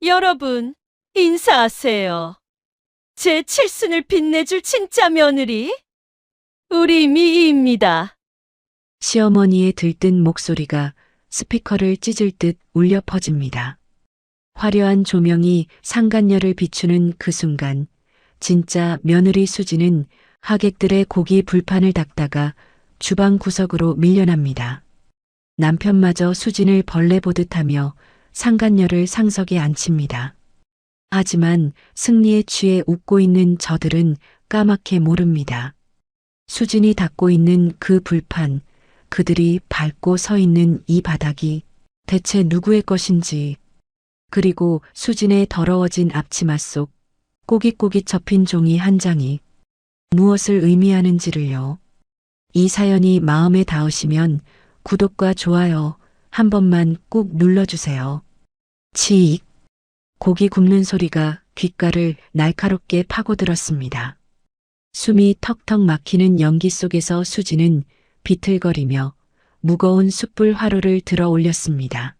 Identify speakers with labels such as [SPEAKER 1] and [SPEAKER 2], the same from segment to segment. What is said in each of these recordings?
[SPEAKER 1] 여러분, 인사하세요. 제 칠순을 빛내줄 진짜 며느리, 우리 미희입니다.
[SPEAKER 2] 시어머니의 들뜬 목소리가 스피커를 찢을 듯 울려 퍼집니다. 화려한 조명이 상간녀를 비추는 그 순간, 진짜 며느리 수지는 하객들의 고기 불판을 닦다가 주방 구석으로 밀려납니다. 남편마저 수진을 벌레 보듯 하며 상간녀를 상석에 앉힙니다. 하지만 승리에 취해 웃고 있는 저들은 까맣게 모릅니다. 수진이 닦고 있는 그 불판, 그들이 밟고 서 있는 이 바닥이 대체 누구의 것인지, 그리고 수진의 더러워진 앞치마 속 꼬깃꼬깃 접힌 종이 한 장이 무엇을 의미하는지를요. 이 사연이 마음에 닿으시면 구독과 좋아요 한 번만 꾹 눌러주세요. 치익. 고기 굽는 소리가 귓가를 날카롭게 파고들었습니다. 숨이 턱턱 막히는 연기 속에서 수지는 비틀거리며 무거운 숯불 화로를 들어 올렸습니다.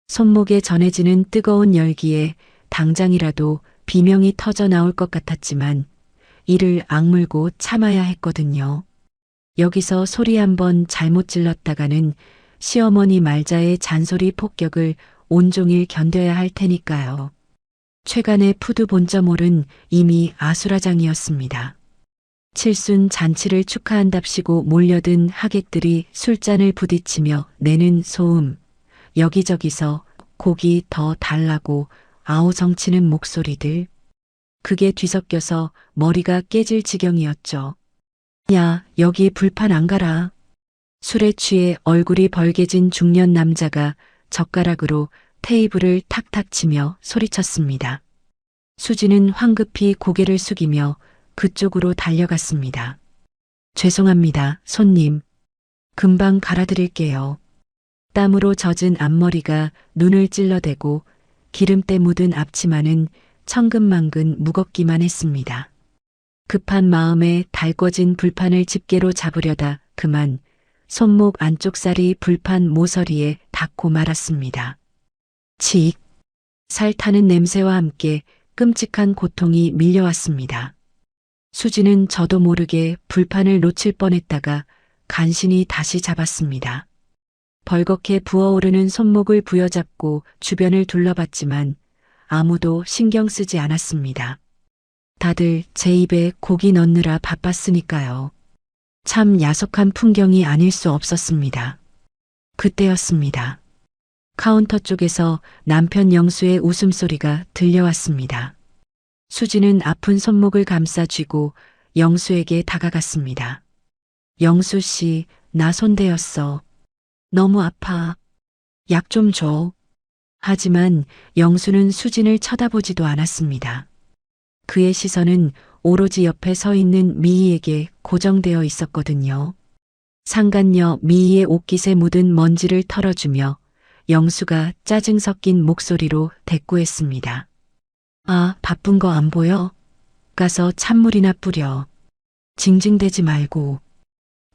[SPEAKER 2] 손목에 전해지는 뜨거운 열기에 당장이라도 비명이 터져 나올 것 같았지만 이를 악물고 참아야 했거든요. 여기서 소리 한번 잘못 질렀다가는 시어머니 말자의 잔소리 폭격을 온종일 견뎌야 할 테니까요. 최간의 푸드 본점홀은 이미 아수라장이었습니다. 칠순 잔치를 축하한답시고 몰려든 하객들이 술잔을 부딪히며 내는 소음, 여기저기서 고기 더 달라고 아우성치는 목소리들, 그게 뒤섞여서 머리가 깨질 지경이었죠. 야, 여기 불판 안 가라. 술에 취해 얼굴이 벌개진 중년 남자가 젓가락으로 테이블을 탁탁 치며 소리쳤습니다. 수지는 황급히 고개를 숙이며 그쪽으로 달려갔습니다. 죄송합니다, 손님. 금방 갈아드릴게요. 땀으로 젖은 앞머리가 눈을 찔러대고 기름때 묻은 앞치마는 천근만근 무겁기만 했습니다. 급한 마음에 달궈진 불판을 집게로 잡으려다 그만 손목 안쪽 살이 불판 모서리에 닿고 말았습니다. 치익. 살 타는 냄새와 함께 끔찍한 고통이 밀려왔습니다. 수지는 저도 모르게 불판을 놓칠 뻔했다가 간신히 다시 잡았습니다. 벌겋게 부어오르는 손목을 부여잡고 주변을 둘러봤지만 아무도 신경 쓰지 않았습니다. 다들 제 입에 고기 넣느라 바빴으니까요. 참 야속한 풍경이 아닐 수 없었습니다. 그때였습니다. 카운터 쪽에서 남편 영수의 웃음소리가 들려왔습니다. 수지는 아픈 손목을 감싸 쥐고 영수에게 다가갔습니다. 영수 씨, 나 손대었어. 너무 아파. 약 좀 줘. 하지만 영수는 수진을 쳐다보지도 않았습니다. 그의 시선은 오로지 옆에 서 있는 미희에게 고정되어 있었거든요. 상간녀 미희의 옷깃에 묻은 먼지를 털어주며 영수가 짜증 섞인 목소리로 대꾸했습니다. 아, 바쁜 거 안 보여? 가서 찬물이나 뿌려. 징징대지 말고.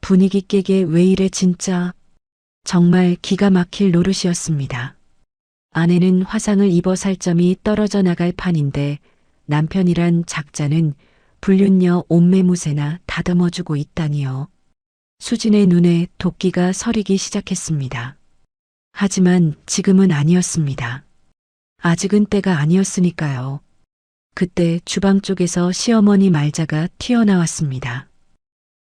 [SPEAKER 2] 분위기 깨게 왜 이래 진짜. 정말 기가 막힐 노릇이었습니다. 아내는 화상을 입어 살점이 떨어져 나갈 판인데 남편이란 작자는 불륜녀 옷매무새나 다듬어주고 있다니요. 수진의 눈에 도끼가 서리기 시작했습니다. 하지만 지금은 아니었습니다. 아직은 때가 아니었으니까요. 그때 주방 쪽에서 시어머니 말자가 튀어나왔습니다.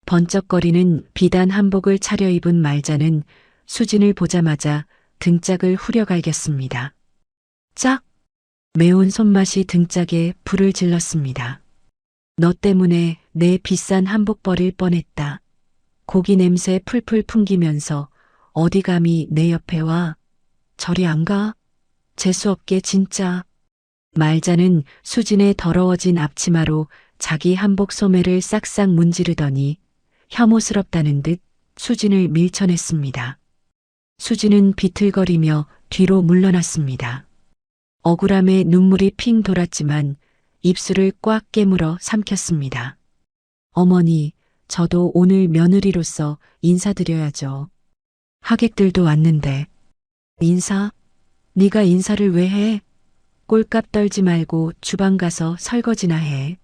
[SPEAKER 2] 번쩍거리는 비단 한복을 차려입은 말자는 수진을 보자마자 등짝을 후려갈겼습니다. 짝! 매운 손맛이 등짝에 불을 질렀습니다. 너 때문에 내 비싼 한복 버릴 뻔했다. 고기 냄새 풀풀 풍기면서 어디 감히 내 옆에 와. 저리 안 가? 재수없게 진짜. 말자는 수진의 더러워진 앞치마로 자기 한복 소매를 싹싹 문지르더니 혐오스럽다는 듯 수진을 밀쳐냈습니다. 수진은 비틀거리며 뒤로 물러났습니다. 억울함에 눈물이 핑 돌았지만 입술을 꽉 깨물어 삼켰습니다. 어머니, 저도 오늘 며느리로서 인사드려야죠. 하객들도 왔는데. 인사? 네가 인사를 왜 해? 꼴값 떨지 말고 주방 가서 설거지나 해.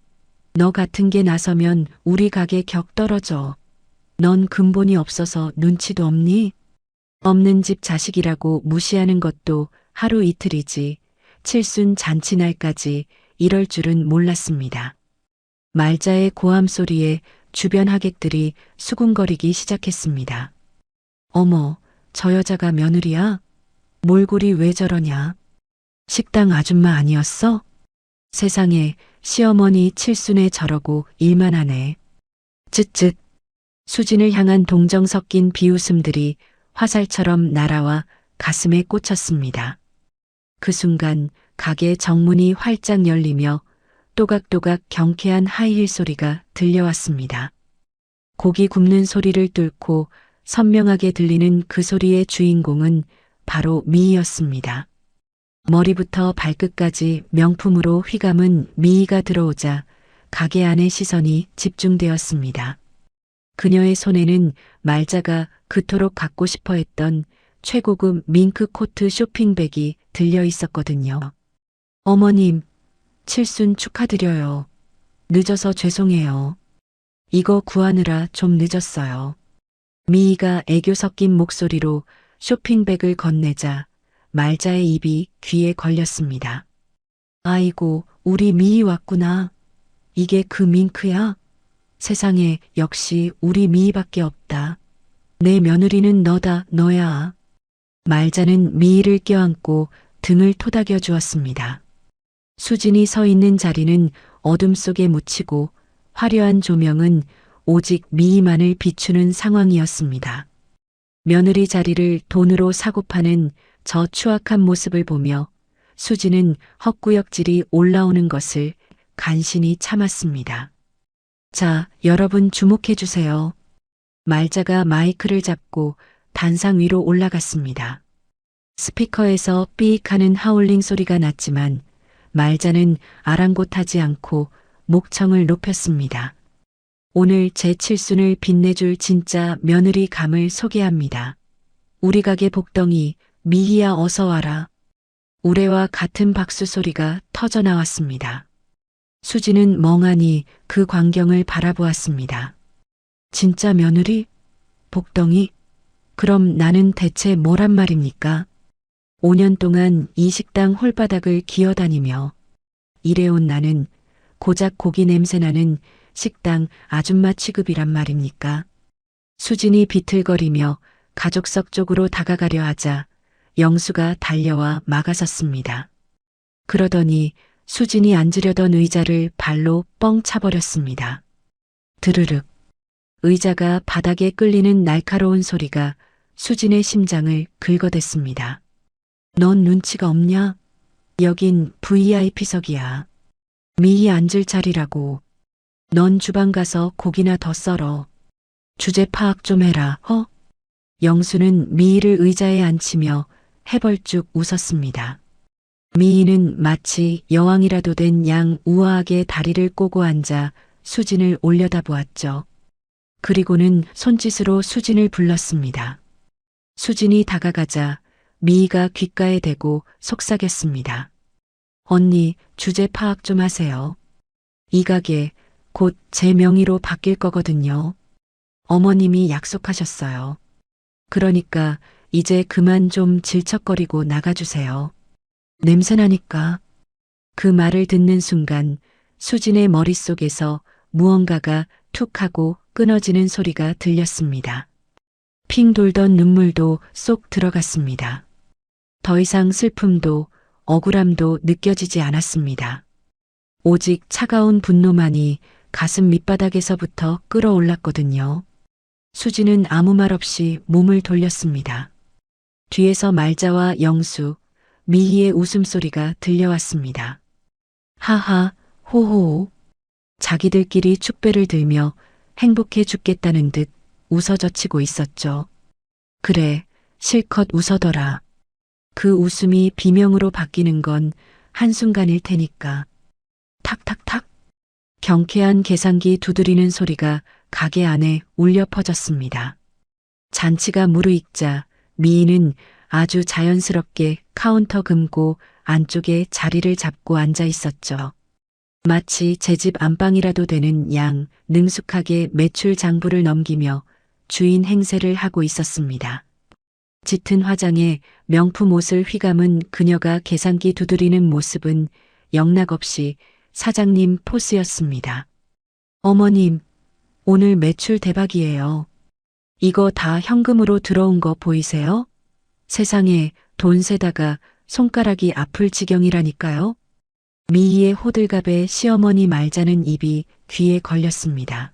[SPEAKER 2] 너 같은 게 나서면 우리 가게 격 떨어져. 넌 근본이 없어서 눈치도 없니? 없는 집 자식이라고 무시하는 것도 하루 이틀이지. 칠순 잔치날까지 이럴 줄은 몰랐습니다. 말자의 고함 소리에 주변 하객들이 수군거리기 시작했습니다. 어머, 저 여자가 며느리야? 몰골이 왜 저러냐? 식당 아줌마 아니었어? 세상에, 시어머니 칠순에 저러고 일만 하네. 쯧쯧. 수진을 향한 동정 섞인 비웃음들이 화살처럼 날아와 가슴에 꽂혔습니다. 그 순간 가게 정문이 활짝 열리며 또각또각 경쾌한 하이힐 소리가 들려왔습니다. 고기 굽는 소리를 뚫고 선명하게 들리는 그 소리의 주인공은 바로 미희였습니다. 머리부터 발끝까지 명품으로 휘감은 미희가 들어오자 가게 안의 시선이 집중되었습니다. 그녀의 손에는 말자가 그토록 갖고 싶어 했던 최고급 밍크 코트 쇼핑백이 들려 있었거든요. 어머님, 칠순 축하드려요. 늦어서 죄송해요. 이거 구하느라 좀 늦었어요. 미희가 애교 섞인 목소리로 쇼핑백을 건네자 말자의 입이 귀에 걸렸습니다. 아이고, 우리 미희 왔구나. 이게 그 밍크야? 세상에 역시 우리 미희밖에 없다. 내 며느리는 너다, 너야. 말자는 미희를 껴안고 등을 토닥여 주었습니다. 수진이 서 있는 자리는 어둠 속에 묻히고 화려한 조명은 오직 미희만을 비추는 상황이었습니다. 며느리 자리를 돈으로 사고 파는 저 추악한 모습을 보며 수진은 헛구역질이 올라오는 것을 간신히 참았습니다. 자, 여러분 주목해 주세요. 말자가 마이크를 잡고 단상 위로 올라갔습니다. 스피커에서 삐익하는 하울링 소리가 났지만 말자는 아랑곳하지 않고 목청을 높였습니다. 오늘 제 칠순을 빛내줄 진짜 며느리 감을 소개합니다. 우리 가게 복덩이 미희야 어서 와라. 우레와 같은 박수 소리가 터져 나왔습니다. 수지는 멍하니 그 광경을 바라보았습니다. 진짜 며느리? 복덩이? 그럼 나는 대체 뭐란 말입니까? 5년 동안 이 식당 홀바닥을 기어다니며 일해온 나는 고작 고기 냄새나는 식당 아줌마 취급이란 말입니까? 수진이 비틀거리며 가족석 쪽으로 다가가려 하자 영수가 달려와 막아섰습니다. 그러더니 수진이 앉으려던 의자를 발로 뻥 차버렸습니다. 드르륵. 의자가 바닥에 끌리는 날카로운 소리가 수진의 심장을 긁어댔습니다. 넌 눈치가 없냐? 여긴 VIP석이야. 미희 앉을 자리라고. 넌 주방 가서 고기나 더 썰어. 주제 파악 좀 해라, 영수는 미희를 의자에 앉히며 해벌쭉 웃었습니다. 미희는 마치 여왕이라도 된 양 우아하게 다리를 꼬고 앉아 수진을 올려다보았죠. 그리고는 손짓으로 수진을 불렀습니다. 수진이 다가가자 미희가 귓가에 대고 속삭였습니다. 언니, 주제 파악 좀 하세요. 이 가게 곧 제 명의로 바뀔 거거든요. 어머님이 약속하셨어요. 그러니까 이제 그만 좀 질척거리고 나가주세요. 냄새나니까. 그 말을 듣는 순간 수진의 머릿속에서 무언가가 툭 하고 끊어지는 소리가 들렸습니다. 핑 돌던 눈물도 쏙 들어갔습니다. 더 이상 슬픔도 억울함도 느껴지지 않았습니다. 오직 차가운 분노만이 가슴 밑바닥에서부터 끌어올랐거든요. 수진은 아무 말 없이 몸을 돌렸습니다. 뒤에서 말자와 영수, 미희의 웃음소리가 들려왔습니다. 하하, 호호. 자기들끼리 축배를 들며 행복해 죽겠다는 듯 웃어젖히고 있었죠. 그래, 실컷 웃어더라. 그 웃음이 비명으로 바뀌는 건 한순간일 테니까. 탁탁탁. 경쾌한 계산기 두드리는 소리가 가게 안에 울려 퍼졌습니다. 잔치가 무르익자 미희는 아주 자연스럽게 카운터 금고 안쪽에 자리를 잡고 앉아 있었죠. 마치 제 집 안방이라도 되는 양 능숙하게 매출 장부를 넘기며 주인 행세를 하고 있었습니다. 짙은 화장에 명품 옷을 휘감은 그녀가 계산기 두드리는 모습은 영락없이 사장님 포스였습니다. 어머님, 오늘 매출 대박이에요. 이거 다 현금으로 들어온 거 보이세요? 세상에 돈 세다가 손가락이 아플 지경이라니까요. 미희의 호들갑에 시어머니 말자는 입이 귀에 걸렸습니다.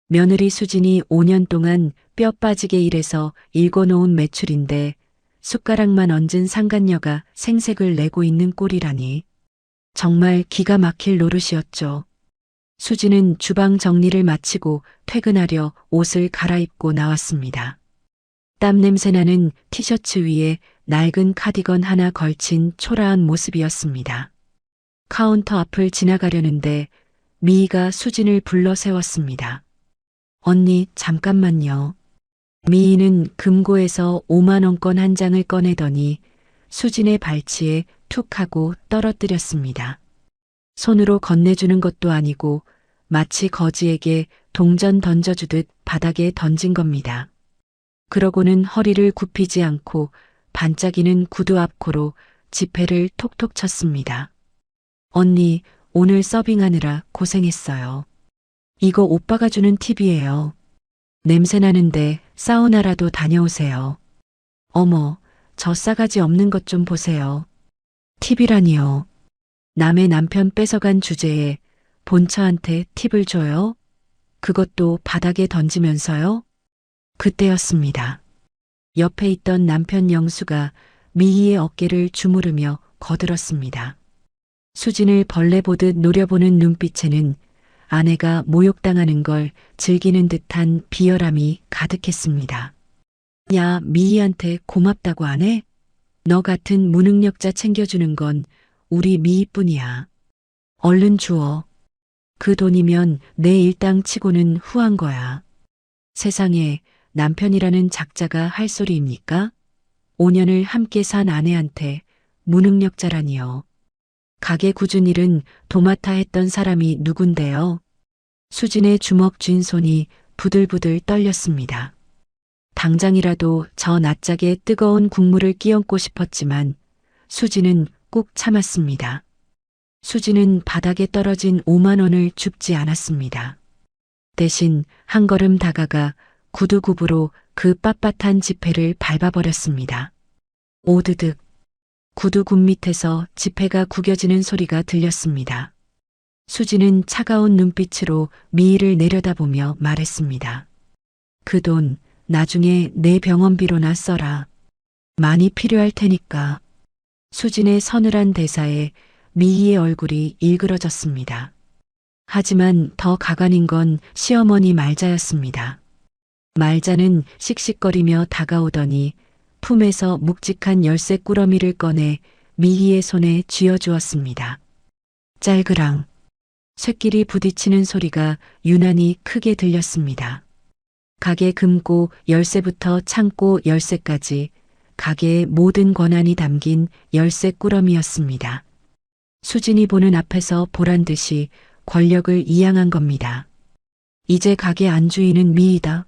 [SPEAKER 2] 며느리 수진이 5년 동안 뼈 빠지게 일해서 일궈놓은 매출인데 숟가락만 얹은 상간녀가 생색을 내고 있는 꼴이라니. 정말 기가 막힐 노릇이었죠. 수진은 주방 정리를 마치고 퇴근하려 옷을 갈아입고 나왔습니다. 땀 냄새나는 티셔츠 위에 낡은 카디건 하나 걸친 초라한 모습이었습니다. 카운터 앞을 지나가려는데 미희가 수진을 불러 세웠습니다. 언니, 잠깐만요. 미희는 금고에서 5만 원권 한 장을 꺼내더니 수진의 발치에 툭 하고 떨어뜨렸습니다. 손으로 건네주는 것도 아니고 마치 거지에게 동전 던져주듯 바닥에 던진 겁니다. 그러고는 허리를 굽히지 않고 반짝이는 구두 앞코로 지폐를 톡톡 쳤습니다. 언니, 오늘 서빙하느라 고생했어요. 이거 오빠가 주는 팁이에요. 냄새나는데 사우나라도 다녀오세요. 어머, 저 싸가지 없는 것 좀 보세요. 팁이라니요. 남의 남편 뺏어간 주제에 본처한테 팁을 줘요? 그것도 바닥에 던지면서요? 그때였습니다. 옆에 있던 남편 영수가 미희의 어깨를 주무르며 거들었습니다. 수진을 벌레 보듯 노려보는 눈빛에는 아내가 모욕당하는 걸 즐기는 듯한 비열함이 가득했습니다. 야, 미희한테 고맙다고 안 해? 너 같은 무능력자 챙겨주는 건 우리 미희뿐이야. 얼른 주워. 그 돈이면 내 일당 치고는 후한 거야. 세상에 남편이라는 작자가 할 소리입니까? 5년을 함께 산 아내한테 무능력자라니요. 가게 굳은 일은 도맡아 했던 사람이 누군데요? 수진의 주먹 쥔 손이 부들부들 떨렸습니다. 당장이라도 저 낯짝에 뜨거운 국물을 끼얹고 싶었지만 수진은 꾹 참았습니다. 수진은 바닥에 떨어진 5만 원을 줍지 않았습니다. 대신 한 걸음 다가가 구두굽으로 그 빳빳한 지폐를 밟아버렸습니다. 오드득. 구두굽 밑에서 지폐가 구겨지는 소리가 들렸습니다. 수진은 차가운 눈빛으로 미희를 내려다보며 말했습니다. 그 돈 나중에 내 병원비로나 써라. 많이 필요할 테니까. 수진의 서늘한 대사에 미희의 얼굴이 일그러졌습니다. 하지만 더 가관인 건 시어머니 말자였습니다. 말자는 씩씩거리며 다가오더니 품에서 묵직한 열쇠 꾸러미를 꺼내 미희의 손에 쥐어주었습니다. 짤그랑. 쇳길이 부딪히는 소리가 유난히 크게 들렸습니다. 가게 금고 열쇠부터 창고 열쇠까지 가게의 모든 권한이 담긴 열쇠 꾸러미였습니다. 수진이 보는 앞에서 보란 듯이 권력을 이양한 겁니다. 이제 가게 안주인은 미희다.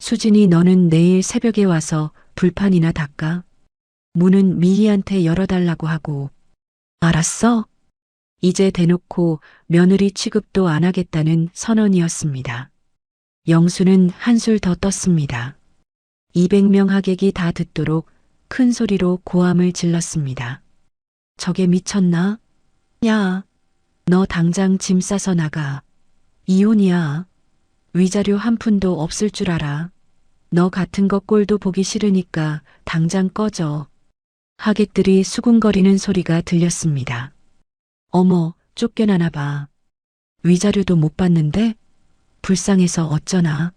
[SPEAKER 2] 수진이 너는 내일 새벽에 와서 불판이나 닦아. 문은 미희한테 열어달라고 하고. 알았어? 이제 대놓고 며느리 취급도 안 하겠다는 선언이었습니다. 영수는 한술 더 떴습니다. 200명 하객이 다 듣도록 큰 소리로 고함을 질렀습니다. 저게 미쳤나? 야, 너 당장 짐 싸서 나가. 이혼이야. 위자료 한 푼도 없을 줄 알아. 너 같은 거 꼴도 보기 싫으니까 당장 꺼져. 하객들이 수군거리는 소리가 들렸습니다. 어머, 쫓겨나나 봐. 위자료도 못 받는데? 불쌍해서 어쩌나.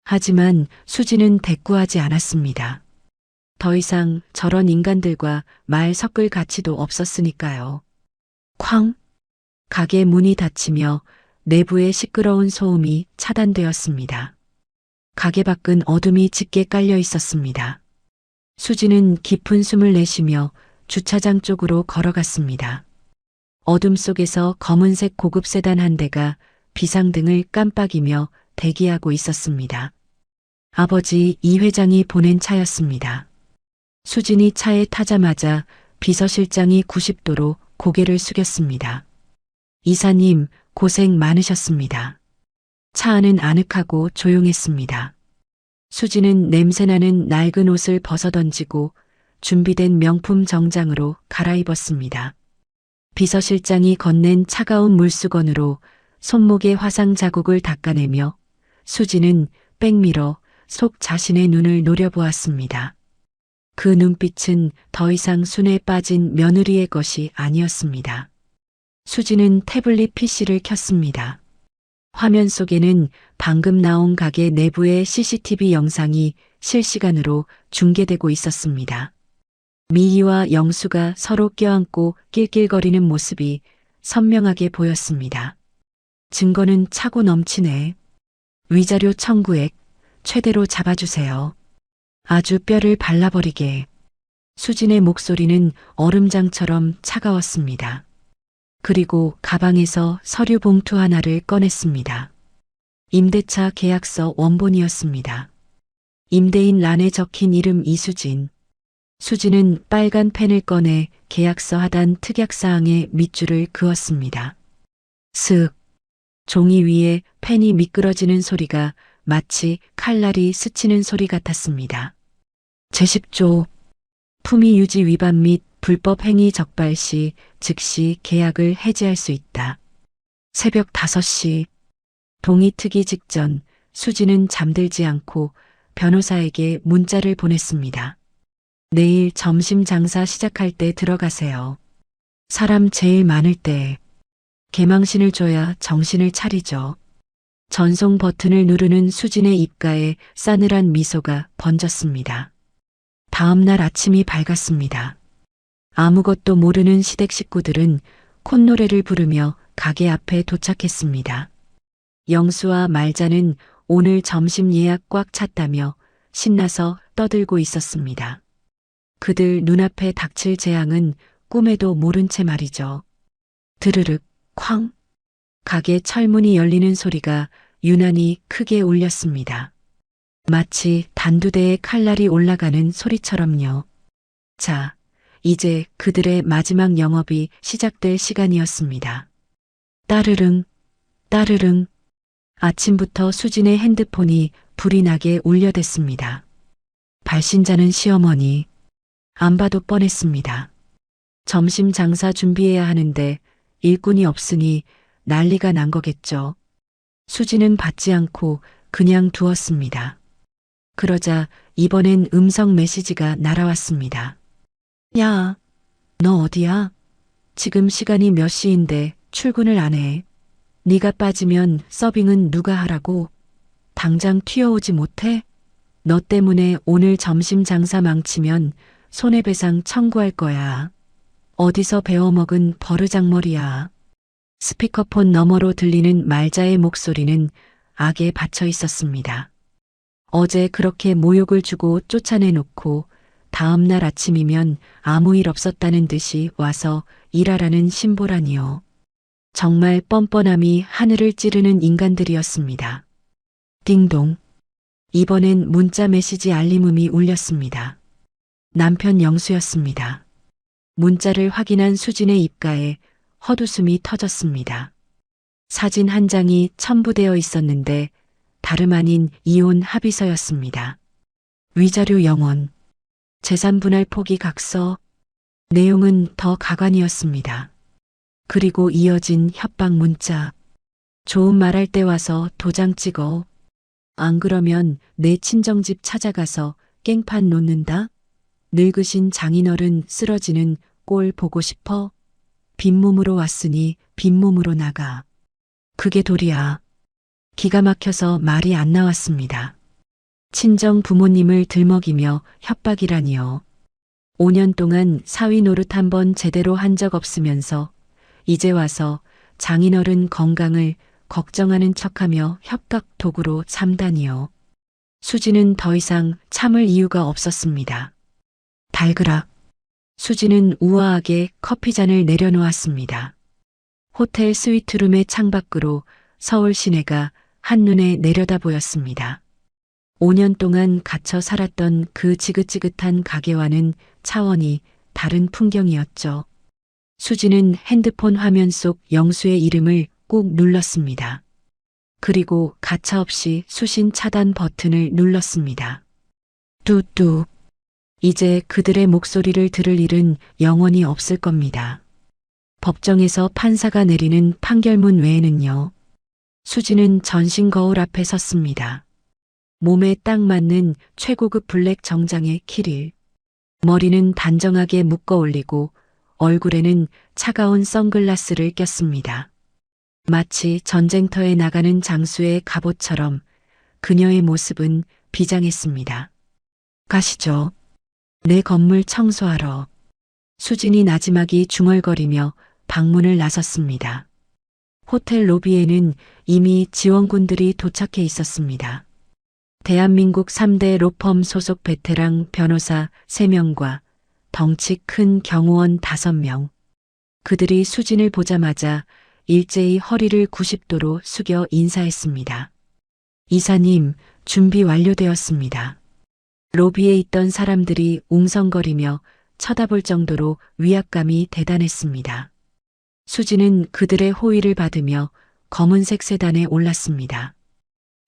[SPEAKER 2] 하지만 수진은 대꾸하지 않았습니다. 더 이상 저런 인간들과 말 섞을 가치도 없었으니까요. 쾅! 가게 문이 닫히며 내부의 시끄러운 소음이 차단되었습니다. 가게 밖은 어둠이 짙게 깔려 있었습니다. 수진은 깊은 숨을 내쉬며 주차장 쪽으로 걸어갔습니다. 어둠 속에서 검은색 고급 세단 한 대가 비상등을 깜빡이며 대기하고 있었습니다. 아버지 이 회장이 보낸 차였습니다. 수진이 차에 타자마자 비서실장이 90도로 고개를 숙였습니다. 이사님, 고생 많으셨습니다. 차 안은 아늑하고 조용했습니다. 수진은 냄새나는 낡은 옷을 벗어던지고 준비된 명품 정장으로 갈아입었습니다. 비서실장이 건넨 차가운 물수건으로 손목의 화상 자국을 닦아내며 수진은 백미러 속 자신의 눈을 노려보았습니다. 그 눈빛은 더 이상 순에 빠진 며느리의 것이 아니었습니다. 수진은 태블릿 PC를 켰습니다. 화면 속에는 방금 나온 가게 내부의 CCTV 영상이 실시간으로 중계되고 있었습니다. 미희와 영수가 서로 껴안고 낄낄거리는 모습이 선명하게 보였습니다. 증거는 차고 넘치네. 위자료 청구액 최대로 잡아주세요. 아주 뼈를 발라버리게. 수진의 목소리는 얼음장처럼 차가웠습니다. 그리고 가방에서 서류 봉투 하나를 꺼냈습니다. 임대차 계약서 원본이었습니다. 임대인 란에 적힌 이름 이수진. 수진은 빨간 펜을 꺼내 계약서 하단 특약사항의 밑줄을 그었습니다. 슥. 종이 위에 펜이 미끄러지는 소리가 마치 칼날이 스치는 소리 같았습니다. 제10조 품위 유지 위반 및 불법 행위 적발 시 즉시 계약을 해지할 수 있다. 새벽 5시 동의 트기 직전 수진은 잠들지 않고 변호사에게 문자를 보냈습니다. 내일 점심 장사 시작할 때 들어가세요. 사람 제일 많을 때 개망신을 줘야 정신을 차리죠. 전송 버튼을 누르는 수진의 입가에 싸늘한 미소가 번졌습니다. 다음 날 아침이 밝았습니다. 아무것도 모르는 시댁 식구들은 콧노래를 부르며 가게 앞에 도착했습니다. 영수와 말자는 오늘 점심 예약 꽉 찼다며 신나서 떠들고 있었습니다. 그들 눈앞에 닥칠 재앙은 꿈에도 모른 채 말이죠. 드르륵 쾅. 가게 철문이 열리는 소리가 유난히 크게 울렸습니다. 마치 단두대에 칼날이 올라가는 소리처럼요. 자, 이제 그들의 마지막 영업이 시작될 시간이었습니다. 따르릉, 따르릉. 아침부터 수진의 핸드폰이 불이 나게 울려댔습니다. 발신자는 시어머니. 안 봐도 뻔했습니다. 점심 장사 준비해야 하는데 일꾼이 없으니 난리가 난 거겠죠. 수진은 받지 않고 그냥 두었습니다. 그러자 이번엔 음성 메시지가 날아왔습니다. 야, 너 어디야? 지금 시간이 몇 시인데 출근을 안 해. 네가 빠지면 서빙은 누가 하라고? 당장 튀어오지 못해? 너 때문에 오늘 점심 장사 망치면 손해배상 청구할 거야. 어디서 배워먹은 버르장머리야. 스피커폰 너머로 들리는 말자의 목소리는 악에 받쳐 있었습니다. 어제 그렇게 모욕을 주고 쫓아내놓고 다음 날 아침이면 아무 일 없었다는 듯이 와서 일하라는 신보라니요. 정말 뻔뻔함이 하늘을 찌르는 인간들이었습니다. 띵동. 이번엔 문자 메시지 알림음이 울렸습니다. 남편 영수였습니다. 문자를 확인한 수진의 입가에 헛웃음이 터졌습니다. 사진 한 장이 첨부되어 있었는데 다름 아닌 이혼 합의서였습니다. 위자료 영원, 재산 분할 포기 각서, 내용은 더 가관이었습니다. 그리고 이어진 협박 문자. 좋은 말할 때 와서 도장 찍어. 안 그러면 내 친정집 찾아가서 깽판 놓는다. 늙으신 장인어른 쓰러지는 꼴 보고 싶어. 빈몸으로 왔으니 빈몸으로 나가. 그게 도리야. 기가 막혀서 말이 안 나왔습니다. 친정 부모님을 들먹이며 협박이라니요. 5년 동안 사위 노릇 한 번 제대로 한 적 없으면서 이제 와서 장인어른 건강을 걱정하는 척하며 협박 도구로 삼다니요. 수지는 더 이상 참을 이유가 없었습니다. 달그락. 수지는 우아하게 커피잔을 내려놓았습니다. 호텔 스위트룸의 창밖으로 서울 시내가 한눈에 내려다 보였습니다. 5년 동안 갇혀 살았던 그 지긋지긋한 가게와는 차원이 다른 풍경이었죠. 수지는 핸드폰 화면 속 영수의 이름을 꾹 눌렀습니다. 그리고 가차없이 수신 차단 버튼을 눌렀습니다. 뚜뚜. 이제 그들의 목소리를 들을 일은 영원히 없을 겁니다. 법정에서 판사가 내리는 판결문 외에는요. 수지는 전신 거울 앞에 섰습니다. 몸에 딱 맞는 최고급 블랙 정장의 키릴. 머리는 단정하게 묶어 올리고 얼굴에는 차가운 선글라스를 꼈습니다. 마치 전쟁터에 나가는 장수의 갑옷처럼 그녀의 모습은 비장했습니다. 가시죠. 내 건물 청소하러. 수진이 나지막이 중얼거리며 방문을 나섰습니다. 호텔 로비에는 이미 지원군들이 도착해 있었습니다. 대한민국 3대 로펌 소속 베테랑 변호사 3명과 덩치 큰 경호원 5명. 그들이 수진을 보자마자 일제히 허리를 90도로 숙여 인사했습니다. 이사님, 준비 완료되었습니다. 로비에 있던 사람들이 웅성거리며 쳐다볼 정도로 위압감이 대단했습니다. 수지는 그들의 호의를 받으며 검은색 세단에 올랐습니다.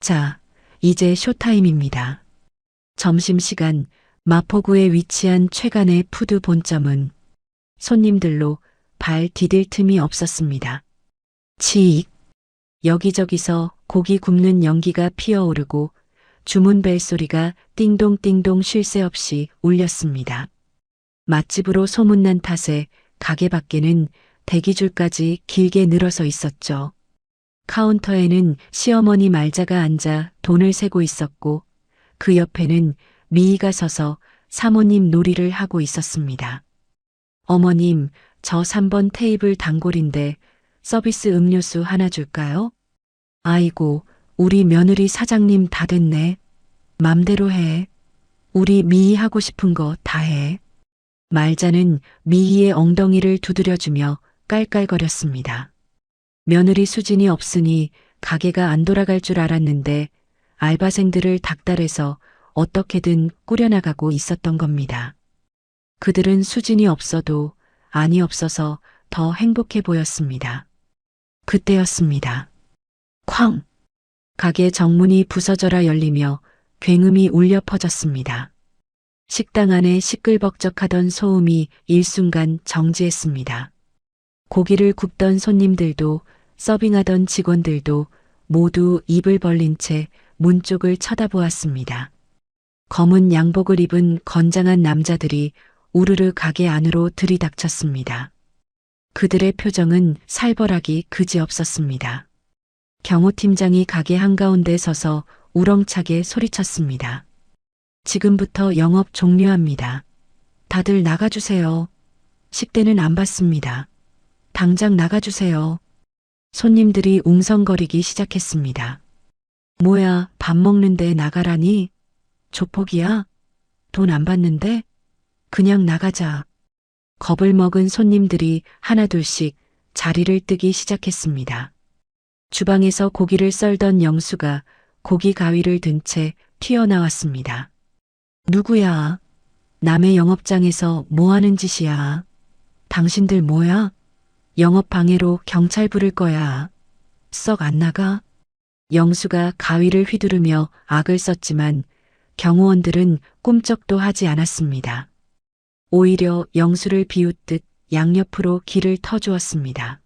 [SPEAKER 2] 자, 이제 쇼타임입니다. 점심시간 마포구에 위치한 최간의 푸드 본점은 손님들로 발 디딜 틈이 없었습니다. 치익. 여기저기서 고기 굽는 연기가 피어오르고 주문 벨소리가 띵동띵동 쉴 새 없이 울렸습니다. 맛집으로 소문난 탓에 가게 밖에는 대기줄까지 길게 늘어서 있었죠. 카운터에는 시어머니 말자가 앉아 돈을 세고 있었고 그 옆에는 미희가 서서 사모님 놀이를 하고 있었습니다. 어머님, 저 3번 테이블 단골인데 서비스 음료수 하나 줄까요? 아이고, 우리 며느리 사장님 다 됐네. 맘대로 해. 우리 미희 하고 싶은 거 다 해. 말자는 미희의 엉덩이를 두드려주며 깔깔거렸습니다. 며느리 수진이 없으니 가게가 안 돌아갈 줄 알았는데 알바생들을 닥달해서 어떻게든 꾸려나가고 있었던 겁니다. 그들은 수진이 없어도 안이 없어서 더 행복해 보였습니다. 그때였습니다. 쾅! 가게 정문이 부서져라 열리며 굉음이 울려 퍼졌습니다. 식당 안에 시끌벅적하던 소음이 일순간 정지했습니다. 고기를 굽던 손님들도 서빙하던 직원들도 모두 입을 벌린 채 문 쪽을 쳐다보았습니다. 검은 양복을 입은 건장한 남자들이 우르르 가게 안으로 들이닥쳤습니다. 그들의 표정은 살벌하기 그지없었습니다. 경호팀장이 가게 한가운데 서서 우렁차게 소리쳤습니다. 지금부터 영업 종료합니다. 다들 나가주세요. 식대는 안 받습니다. 당장 나가주세요. 손님들이 웅성거리기 시작했습니다. 뭐야, 밥 먹는데 나가라니? 조폭이야? 돈 안 받는데? 그냥 나가자. 겁을 먹은 손님들이 하나둘씩 자리를 뜨기 시작했습니다. 주방에서 고기를 썰던 영수가 고기 가위를 든 채 튀어나왔습니다. 누구야? 남의 영업장에서 뭐 하는 짓이야? 당신들 뭐야? 영업 방해로 경찰 부를 거야. 썩 안 나가? 영수가 가위를 휘두르며 악을 썼지만 경호원들은 꼼짝도 하지 않았습니다. 오히려 영수를 비웃듯 양옆으로 길을 터주었습니다.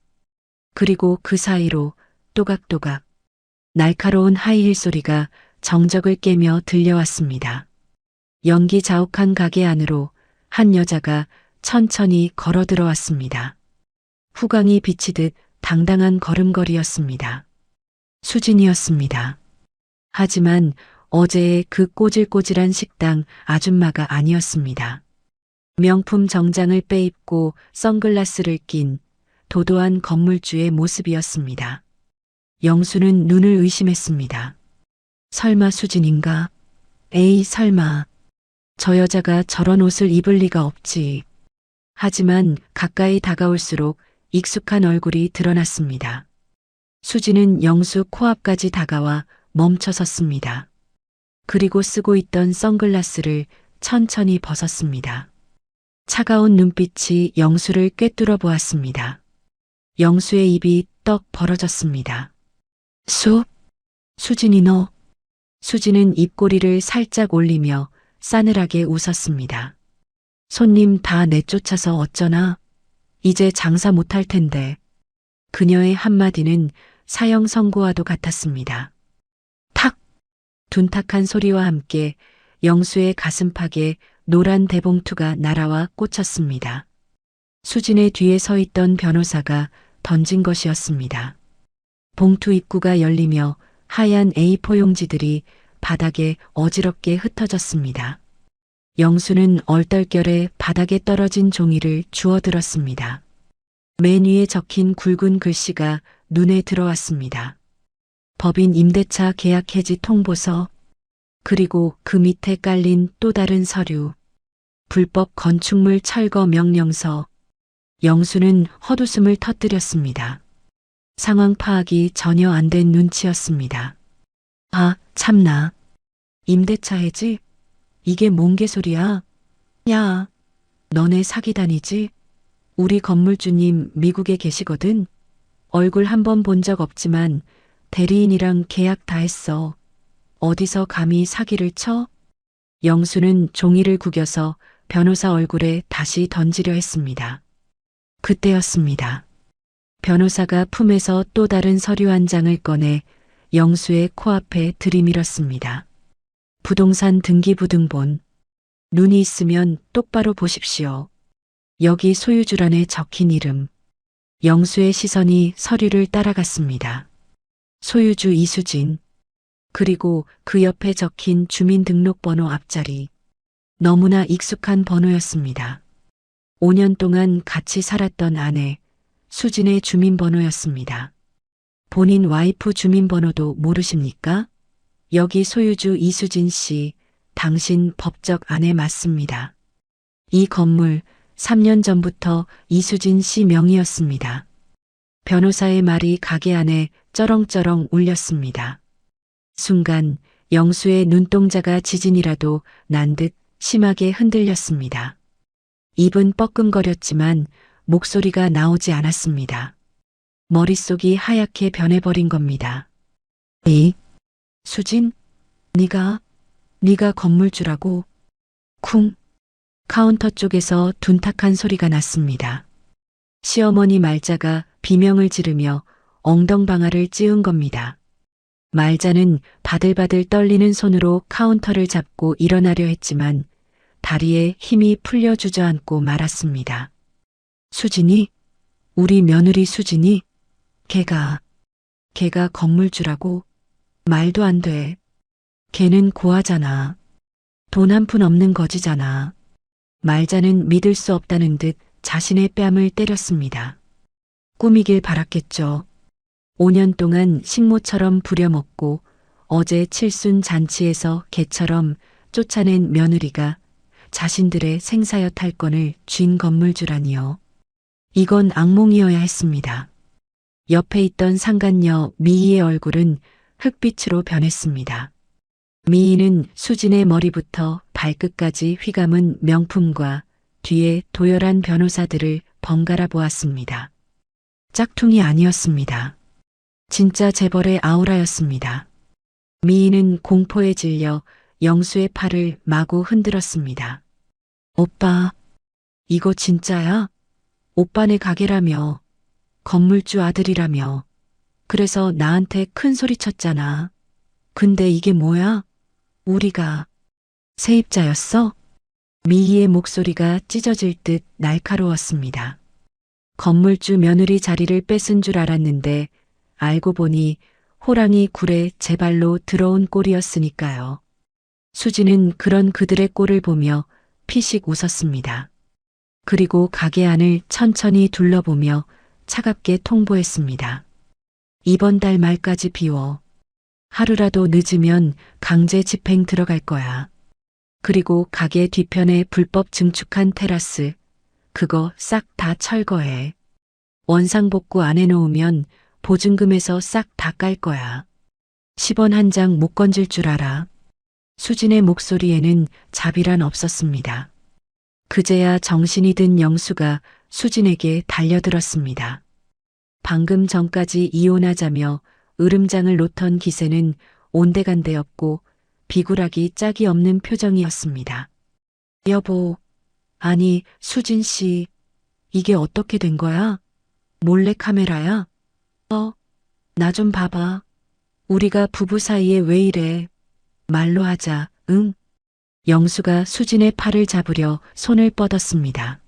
[SPEAKER 2] 그리고 그 사이로 또각또각 날카로운 하이힐 소리가 정적을 깨며 들려왔습니다. 연기 자욱한 가게 안으로 한 여자가 천천히 걸어 들어왔습니다. 후광이 비치듯 당당한 걸음걸이였습니다. 수진이었습니다. 하지만 어제의 그 꼬질꼬질한 식당 아줌마가 아니었습니다. 명품 정장을 빼입고 선글라스를 낀 도도한 건물주의 모습이었습니다. 영수는 눈을 의심했습니다. 설마 수진인가? 에이, 설마. 저 여자가 저런 옷을 입을 리가 없지. 하지만 가까이 다가올수록 익숙한 얼굴이 드러났습니다. 수진은 영수 코앞까지 다가와 멈춰 섰습니다. 그리고 쓰고 있던 선글라스를 천천히 벗었습니다. 차가운 눈빛이 영수를 꿰뚫어 보았습니다. 영수의 입이 떡 벌어졌습니다. 수진이 너. 수진은 입꼬리를 살짝 올리며 싸늘하게 웃었습니다. 손님 다 내쫓아서 어쩌나? 이제 장사 못할 텐데. 그녀의 한마디는 사형 선고와도 같았습니다. 탁! 둔탁한 소리와 함께 영수의 가슴팍에 노란 대봉투가 날아와 꽂혔습니다. 수진의 뒤에 서 있던 변호사가 던진 것이었습니다. 봉투 입구가 열리며 하얀 A4 용지들이 바닥에 어지럽게 흩어졌습니다. 영수는 얼떨결에 바닥에 떨어진 종이를 주워들었습니다. 맨 위에 적힌 굵은 글씨가 눈에 들어왔습니다. 법인 임대차 계약 해지 통보서, 그리고 그 밑에 깔린 또 다른 서류, 불법 건축물 철거 명령서. 영수는 헛웃음을 터뜨렸습니다. 상황 파악이 전혀 안 된 눈치였습니다. 아, 참나. 임대차 해지? 이게 뭔 개소리야? 야, 너네 사기 다니지? 우리 건물주님 미국에 계시거든? 얼굴 한 번 본 적 없지만 대리인이랑 계약 다 했어. 어디서 감히 사기를 쳐? 영수는 종이를 구겨서 변호사 얼굴에 다시 던지려 했습니다. 그때였습니다. 변호사가 품에서 또 다른 서류 한 장을 꺼내 영수의 코앞에 들이밀었습니다. 부동산 등기부등본. 눈이 있으면 똑바로 보십시오. 여기 소유주란에 적힌 이름. 영수의 시선이 서류를 따라갔습니다. 소유주 이수진. 그리고 그 옆에 적힌 주민등록번호 앞자리. 너무나 익숙한 번호였습니다. 5년 동안 같이 살았던 아내, 수진의 주민번호였습니다. 본인 와이프 주민번호도 모르십니까? 여기 소유주 이수진 씨, 당신 법적 아내 맞습니다. 이 건물 3년 전부터 이수진 씨 명의였습니다. 변호사의 말이 가게 안에 쩌렁쩌렁 울렸습니다. 순간 영수의 눈동자가 지진이라도 난 듯 심하게 흔들렸습니다. 입은 뻐끔거렸지만 목소리가 나오지 않았습니다. 머릿속이 하얗게 변해버린 겁니다. 수진? 네가 건물주라고? 쿵. 카운터 쪽에서 둔탁한 소리가 났습니다. 시어머니 말자가 비명을 지르며 엉덩방아를 찌은 겁니다. 말자는 바들바들 떨리는 손으로 카운터를 잡고 일어나려 했지만 다리에 힘이 풀려 주저앉고 말았습니다. 수진이? 우리 며느리 수진이? 걔가 건물주라고? 말도 안 돼. 걔는 고아잖아. 돈 한 푼 없는 거지잖아. 말자는 믿을 수 없다는 듯 자신의 뺨을 때렸습니다. 꾸미길 바랐겠죠. 5년 동안 식모처럼 부려먹고 어제 칠순 잔치에서 개처럼 쫓아낸 며느리가 자신들의 생사여 탈권을 쥔 건물주라니요. 이건 악몽이어야 했습니다. 옆에 있던 상간녀 미희의 얼굴은 흑빛으로 변했습니다. 미희는 수진의 머리부터 발끝까지 휘감은 명품과 뒤에 도열한 변호사들을 번갈아 보았습니다. 짝퉁이 아니었습니다. 진짜 재벌의 아우라였습니다. 미희는 공포에 질려 영수의 팔을 마구 흔들었습니다. 오빠, 이거 진짜야? 오빠네 가게라며. 건물주 아들이라며. 그래서 나한테 큰 소리 쳤잖아. 근데 이게 뭐야? 우리가 세입자였어? 미희의 목소리가 찢어질 듯 날카로웠습니다. 건물주 며느리 자리를 뺏은 줄 알았는데 알고 보니 호랑이 굴에 제 발로 들어온 꼴이었으니까요. 수지는 그런 그들의 꼴을 보며 피식 웃었습니다. 그리고 가게 안을 천천히 둘러보며 차갑게 통보했습니다. 이번 달 말까지 비워. 하루라도 늦으면 강제 집행 들어갈 거야. 그리고 가게 뒤편에 불법 증축한 테라스, 그거 싹 다 철거해. 원상복구 안 해놓으면 보증금에서 싹 다 깔 거야. 10원 한 장 못 건질 줄 알아. 수진의 목소리에는 자비란 없었습니다. 그제야 정신이 든 영수가 수진에게 달려들었습니다. 방금 전까지 이혼하자며 으름장을 놓던 기세는 온데간데없고 비굴하기 짝이 없는 표정이었습니다. 여보, 아니, 수진 씨, 이게 어떻게 된 거야? 몰래 카메라야? 나 좀 봐봐. 우리가 부부 사이에 왜 이래? 말로 하자, 응? 영수가 수진의 팔을 잡으려 손을 뻗었습니다.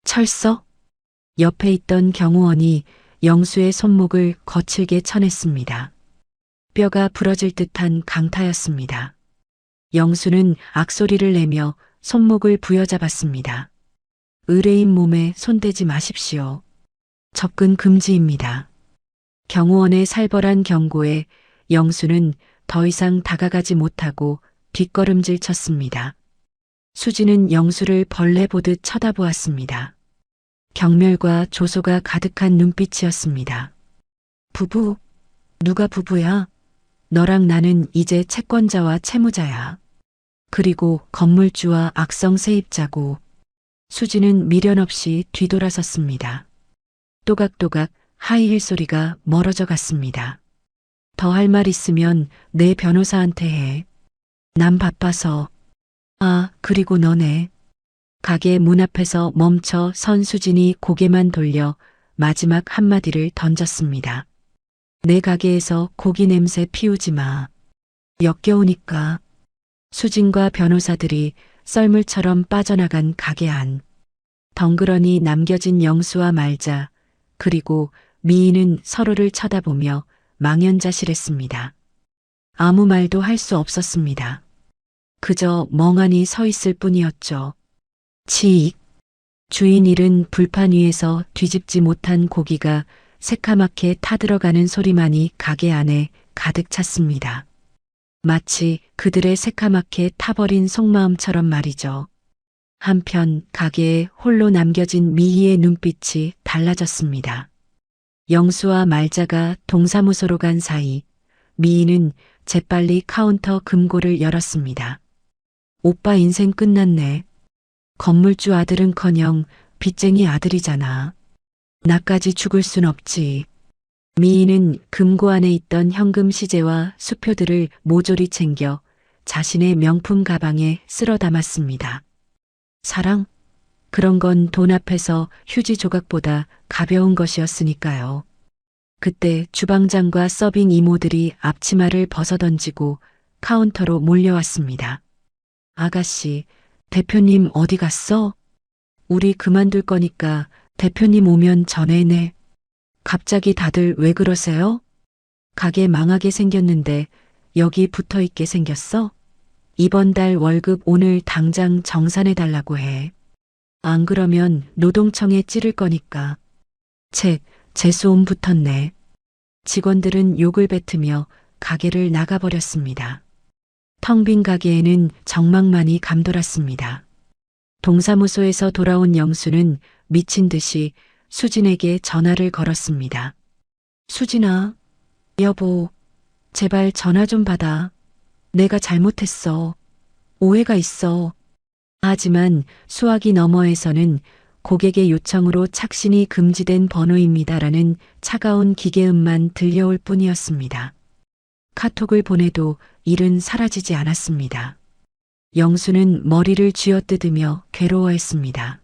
[SPEAKER 2] 철서? 옆에 있던 경호원이 영수의 손목을 거칠게 쳐냈습니다. 뼈가 부러질 듯한 강타였습니다. 영수는 악소리를 내며 손목을 부여잡았습니다. 의뢰인 몸에 손대지 마십시오. 접근 금지입니다. 경호원의 살벌한 경고에 영수는 더 이상 다가가지 못하고 뒷걸음질 쳤습니다. 수지는 영수를 벌레 보듯 쳐다보았습니다. 경멸과 조소가 가득한 눈빛이었습니다. 부부? 누가 부부야? 너랑 나는 이제 채권자와 채무자야. 그리고 건물주와 악성 세입자고. 수지는 미련 없이 뒤돌아섰습니다. 또각또각 하이힐 소리가 멀어져 갔습니다. 더 할 말 있으면 내 변호사한테 해. 난 바빠서. 아, 그리고 너네. 가게 문 앞에서 멈춰 선 수진이 고개만 돌려 마지막 한마디를 던졌습니다. 내 가게에서 고기 냄새 피우지 마. 역겨우니까. 수진과 변호사들이 썰물처럼 빠져나간 가게 안. 덩그러니 남겨진 영수와 말자, 그리고 미인은 서로를 쳐다보며 망연자실했습니다. 아무 말도 할 수 없었습니다. 그저 멍하니 서 있을 뿐이었죠. 치익. 주인 일은 불판 위에서 뒤집지 못한 고기가 새카맣게 타들어가는 소리만이 가게 안에 가득 찼습니다. 마치 그들의 새카맣게 타버린 속마음처럼 말이죠. 한편 가게에 홀로 남겨진 미희의 눈빛이 달라졌습니다. 영수와 말자가 동사무소로 간 사이 미희는 재빨리 카운터 금고를 열었습니다. 오빠 인생 끝났네. 건물주 아들은커녕 빚쟁이 아들이잖아. 나까지 죽을 순 없지. 미희는 금고 안에 있던 현금 시제와 수표들을 모조리 챙겨 자신의 명품 가방에 쓸어 담았습니다. 사랑? 그런 건 돈 앞에서 휴지 조각보다 가벼운 것이었으니까요. 그때 주방장과 서빙 이모들이 앞치마를 벗어던지고 카운터로 몰려왔습니다. 아가씨, 대표님 어디 갔어? 우리 그만둘 거니까 대표님 오면 전해내. 갑자기 다들 왜 그러세요? 가게 망하게 생겼는데 여기 붙어 있게 생겼어? 이번 달 월급 오늘 당장 정산해 달라고 해. 안 그러면 노동청에 찌를 거니까. 재수옴 붙었네. 직원들은 욕을 뱉으며 가게를 나가버렸습니다. 텅 빈 가게에는 정막만이 감돌았습니다. 동사무소에서 돌아온 영수는 미친 듯이 수진에게 전화를 걸었습니다. 수진아, 여보, 제발 전화 좀 받아. 내가 잘못했어. 오해가 있어. 하지만 수화기 너머에서는 고객의 요청으로 착신이 금지된 번호입니다라는 차가운 기계음만 들려올 뿐이었습니다. 카톡을 보내도 일은 사라지지 않았습니다. 영수는 머리를 쥐어뜯으며 괴로워했습니다.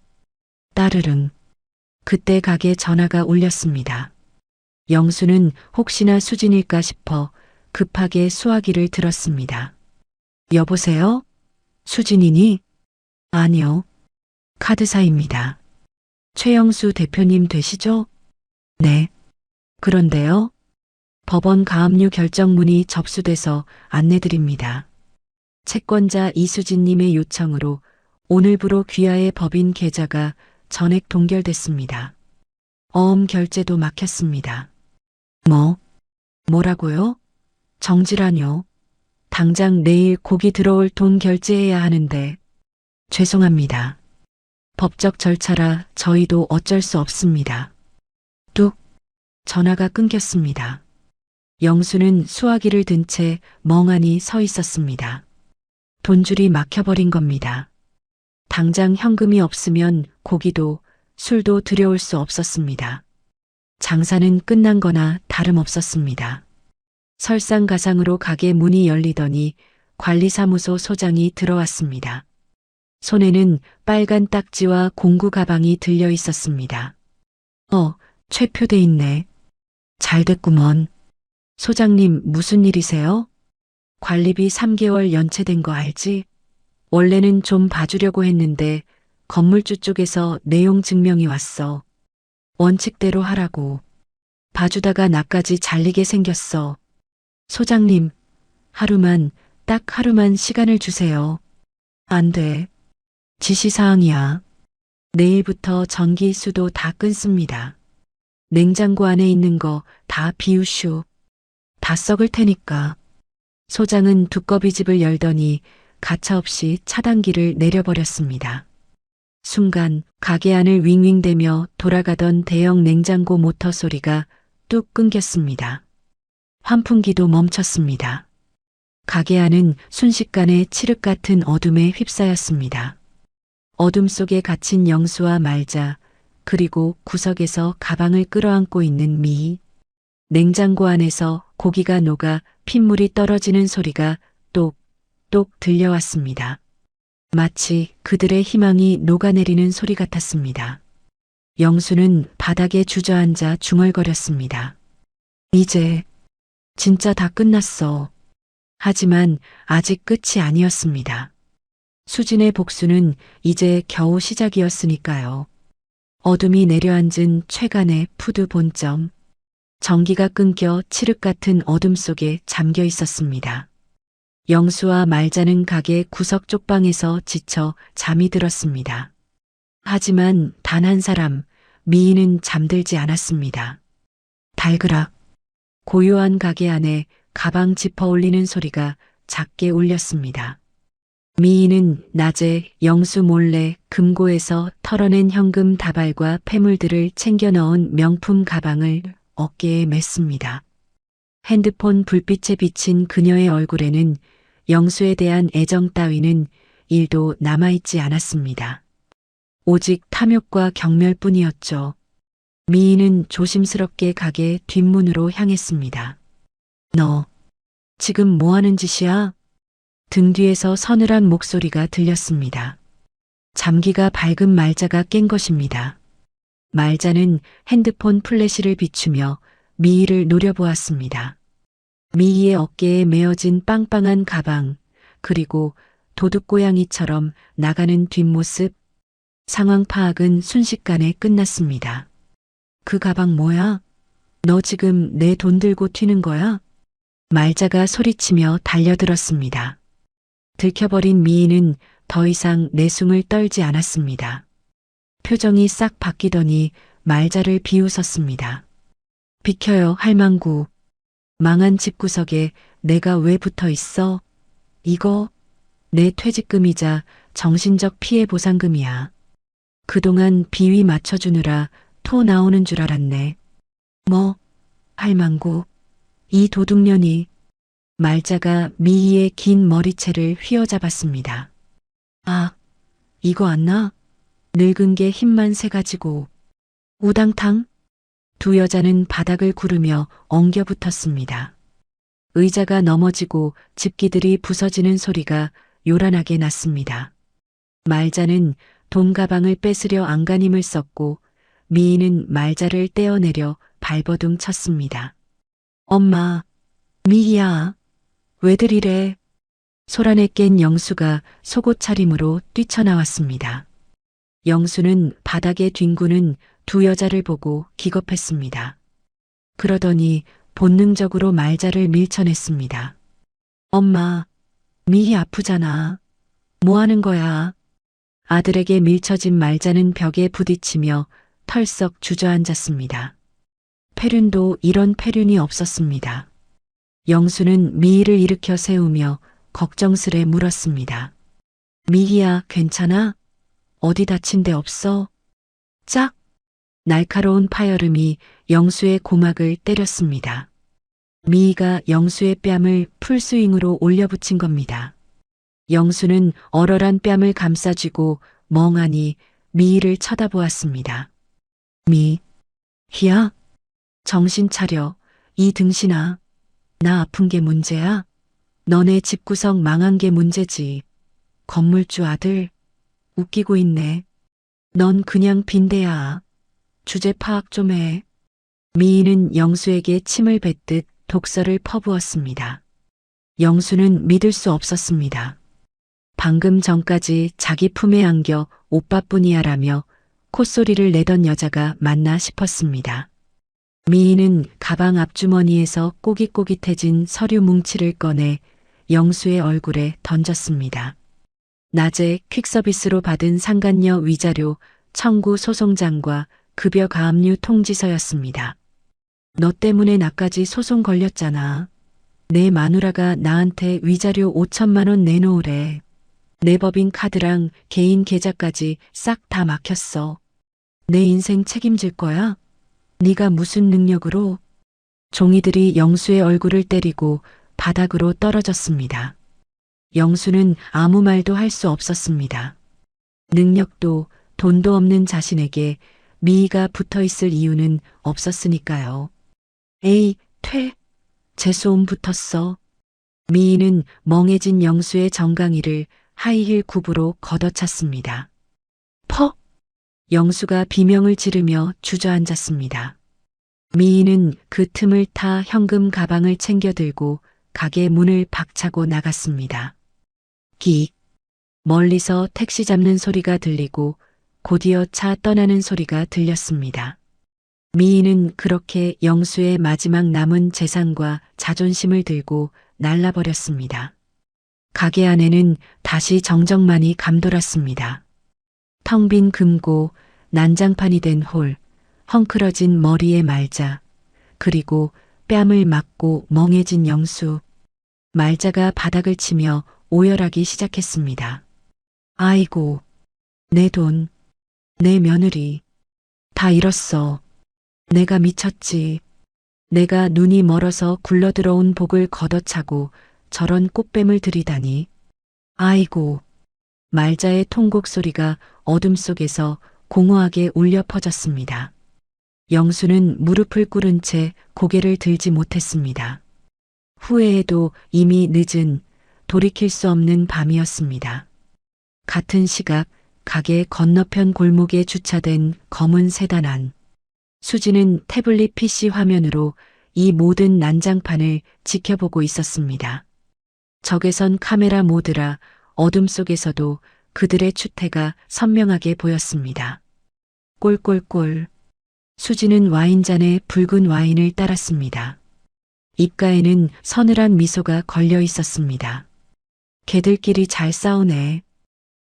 [SPEAKER 2] 따르릉. 그때 가게 전화가 울렸습니다. 영수는 혹시나 수진일까 싶어 급하게 수화기를 들었습니다. 여보세요? 수진이니? 아니요. 카드사입니다. 최영수 대표님 되시죠? 네. 그런데요? 법원 가압류 결정문이 접수돼서 안내드립니다. 채권자 이수진님의 요청으로 오늘부로 귀하의 법인 계좌가 전액 동결됐습니다. 어음 결제도 막혔습니다. 뭐라고요? 정지라뇨. 당장 내일 고기 들어올 돈 결제해야 하는데. 죄송합니다. 법적 절차라 저희도 어쩔 수 없습니다. 뚝. 전화가 끊겼습니다. 영수는 수화기를 든 채 멍하니 서 있었습니다. 돈줄이 막혀버린 겁니다. 당장 현금이 없으면 고기도 술도 들여올 수 없었습니다. 장사는 끝난 거나 다름없었습니다. 설상가상으로 가게 문이 열리더니 관리사무소 소장이 들어왔습니다. 손에는 빨간 딱지와 공구 가방이 들려 있었습니다. 최표돼 있네. 잘 됐구먼. 소장님 무슨 일이세요? 관리비 3개월 연체된 거 알지? 원래는 좀 봐주려고 했는데 건물주 쪽에서 내용 증명이 왔어. 원칙대로 하라고. 봐주다가 나까지 잘리게 생겼어. 소장님, 딱 하루만 시간을 주세요. 안 돼. 지시사항이야. 내일부터 전기, 수도 다 끊습니다. 냉장고 안에 있는 거 다 비우슈. 다 썩을 테니까. 소장은 두꺼비 집을 열더니 가차없이 차단기를 내려버렸습니다. 순간 가게 안을 윙윙대며 돌아가던 대형 냉장고 모터 소리가 뚝 끊겼습니다. 환풍기도 멈췄습니다. 가게 안은 순식간에 칠흑 같은 어둠에 휩싸였습니다. 어둠 속에 갇힌 영수와 말자, 그리고 구석에서 가방을 끌어안고 있는 미희. 냉장고 안에서 고기가 녹아 핏물이 떨어지는 소리가 똑똑 들려왔습니다. 마치 그들의 희망이 녹아내리는 소리 같았습니다. 영수는 바닥에 주저앉아 중얼거렸습니다. 이제 진짜 다 끝났어. 하지만 아직 끝이 아니었습니다. 수진의 복수는 이제 겨우 시작이었으니까요. 어둠이 내려앉은 최간의 푸드 본점. 전기가 끊겨 칠흑 같은 어둠 속에 잠겨 있었습니다. 영수와 말자는 가게 구석 쪽방에서 지쳐 잠이 들었습니다. 하지만 단 한 사람, 미희는 잠들지 않았습니다. 달그락. 고요한 가게 안에 가방 짚어 올리는 소리가 작게 울렸습니다. 미희는 낮에 영수 몰래 금고에서 털어낸 현금 다발과 폐물들을 챙겨 넣은 명품 가방을 어깨에 맸습니다. 핸드폰 불빛에 비친 그녀의 얼굴에는 영수에 대한 애정 따위는 1도 남아있지 않았습니다. 오직 탐욕과 경멸뿐이었죠. 미희는 조심스럽게 가게 뒷문으로 향했습니다. 너 지금 뭐 하는 짓이야? 등 뒤에서 서늘한 목소리가 들렸습니다. 잠기가 밝은 말자가 깬 것입니다. 말자는 핸드폰 플래시를 비추며 미희를 노려보았습니다. 미희의 어깨에 메어진 빵빵한 가방, 그리고 도둑고양이처럼 나가는 뒷모습. 상황 파악은 순식간에 끝났습니다. 그 가방 뭐야? 너 지금 내 돈 들고 튀는 거야? 말자가 소리치며 달려들었습니다. 들켜버린 미희는 더 이상 내숭을 떨지 않았습니다. 표정이 싹 바뀌더니 말자를 비웃었습니다. 비켜요, 할망구. 망한 집구석에 내가 왜 붙어 있어? 이거 내 퇴직금이자 정신적 피해 보상금이야. 그동안 비위 맞춰주느라 토 나오는 줄 알았네. 뭐, 할망구, 이 도둑년이. 말자가 미희의 긴 머리채를 휘어잡았습니다. 아, 이거 안 나? 늙은 게 힘만 세가지고. 우당탕? 두 여자는 바닥을 구르며 엉겨붙었습니다. 의자가 넘어지고 집기들이 부서지는 소리가 요란하게 났습니다. 말자는 돈 가방을 뺏으려 안간힘을 썼고 미희는 말자를 떼어내려 발버둥 쳤습니다. 엄마, 미희야, 왜들 이래? 소란에 깬 영수가 속옷 차림으로 뛰쳐나왔습니다. 영수는 바닥에 뒹구는 두 여자를 보고 기겁했습니다. 그러더니 본능적으로 말자를 밀쳐냈습니다. 엄마, 미희 아프잖아. 뭐 하는 거야? 아들에게 밀쳐진 말자는 벽에 부딪히며 털썩 주저앉았습니다. 폐륜도 이런 폐륜이 없었습니다. 영수는 미희를 일으켜 세우며 걱정스레 물었습니다. 미희야, 괜찮아? 어디 다친 데 없어? 짝! 날카로운 파열음이 영수의 고막을 때렸습니다. 미희가 영수의 뺨을 풀스윙으로 올려붙인 겁니다. 영수는 얼얼한 뺨을 감싸쥐고 멍하니 미희를 쳐다보았습니다. 희야? 정신 차려. 이 등신아. 나 아픈 게 문제야? 너네 집구석 망한 게 문제지. 건물주 아들. 웃기고 있네. 넌 그냥 빈대야. 주제 파악 좀 해. 미희는 영수에게 침을 뱉듯 독설을 퍼부었습니다. 영수는 믿을 수 없었습니다. 방금 전까지 자기 품에 안겨 오빠뿐이야라며 콧소리를 내던 여자가 맞나 싶었습니다. 미희는 가방 앞주머니에서 꼬깃꼬깃해진 서류 뭉치를 꺼내 영수의 얼굴에 던졌습니다. 낮에 퀵서비스로 받은 상간녀 위자료 청구 소송장과 급여 가압류 통지서였습니다. 너 때문에 나까지 소송 걸렸잖아. 내 마누라가 나한테 위자료 5천만 원 내놓으래. 내 법인 카드랑 개인 계좌까지 싹 다 막혔어. 내 인생 책임질 거야? 네가 무슨 능력으로? 종이들이 영수의 얼굴을 때리고 바닥으로 떨어졌습니다. 영수는 아무 말도 할 수 없었습니다. 능력도 돈도 없는 자신에게 미희가 붙어 있을 이유는 없었으니까요. 에이, 재수옴 붙었어. 미희는 멍해진 영수의 정강이를 하이힐 굽으로 걷어찼습니다. 퍽! 영수가 비명을 지르며 주저앉았습니다. 미희는 그 틈을 타 현금 가방을 챙겨 들고 가게 문을 박차고 나갔습니다. 기! 멀리서 택시 잡는 소리가 들리고 곧이어 차 떠나는 소리가 들렸습니다. 미희는 그렇게 영수의 마지막 남은 재산과 자존심을 들고 날라버렸습니다. 가게 안에는 다시 정적만이 감돌았습니다. 텅 빈 금고, 난장판이 된 홀, 헝클어진 머리의 말자, 그리고 뺨을 맞고 멍해진 영수. 말자가 바닥을 치며 오열하기 시작했습니다. 아이고, 내 돈, 내 며느리, 다 잃었어. 내가 미쳤지. 내가 눈이 멀어서 굴러들어온 복을 걷어차고 저런 꽃뱀을 들이다니. 아이고. 말자의 통곡 소리가 어둠 속에서 공허하게 울려 퍼졌습니다. 영수는 무릎을 꿇은 채 고개를 들지 못했습니다. 후회해도 이미 늦은 돌이킬 수 없는 밤이었습니다. 같은 시각 가게 건너편 골목에 주차된 검은 세단 안. 수지는 태블릿 PC 화면으로 이 모든 난장판을 지켜보고 있었습니다. 적외선 카메라 모드라 어둠 속에서도 그들의 추태가 선명하게 보였습니다. 꼴꼴꼴. 수지는 와인잔에 붉은 와인을 따랐습니다. 입가에는 서늘한 미소가 걸려 있었습니다. 걔들끼리 잘 싸우네.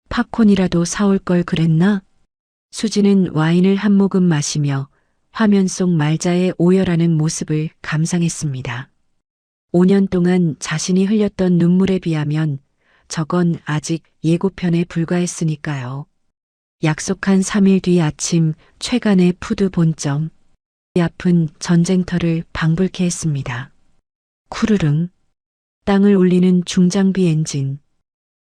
[SPEAKER 2] 팝콘이라도 사올 걸 그랬나? 수지는 와인을 한 모금 마시며 화면 속 말자의 오열하는 모습을 감상했습니다. 5년 동안 자신이 흘렸던 눈물에 비하면 저건 아직 예고편에 불과했으니까요. 약속한 3일 뒤 아침 최간의 푸드 본점. 아픈 전쟁터를 방불케 했습니다. 쿠르릉. 땅을 울리는 중장비 엔진.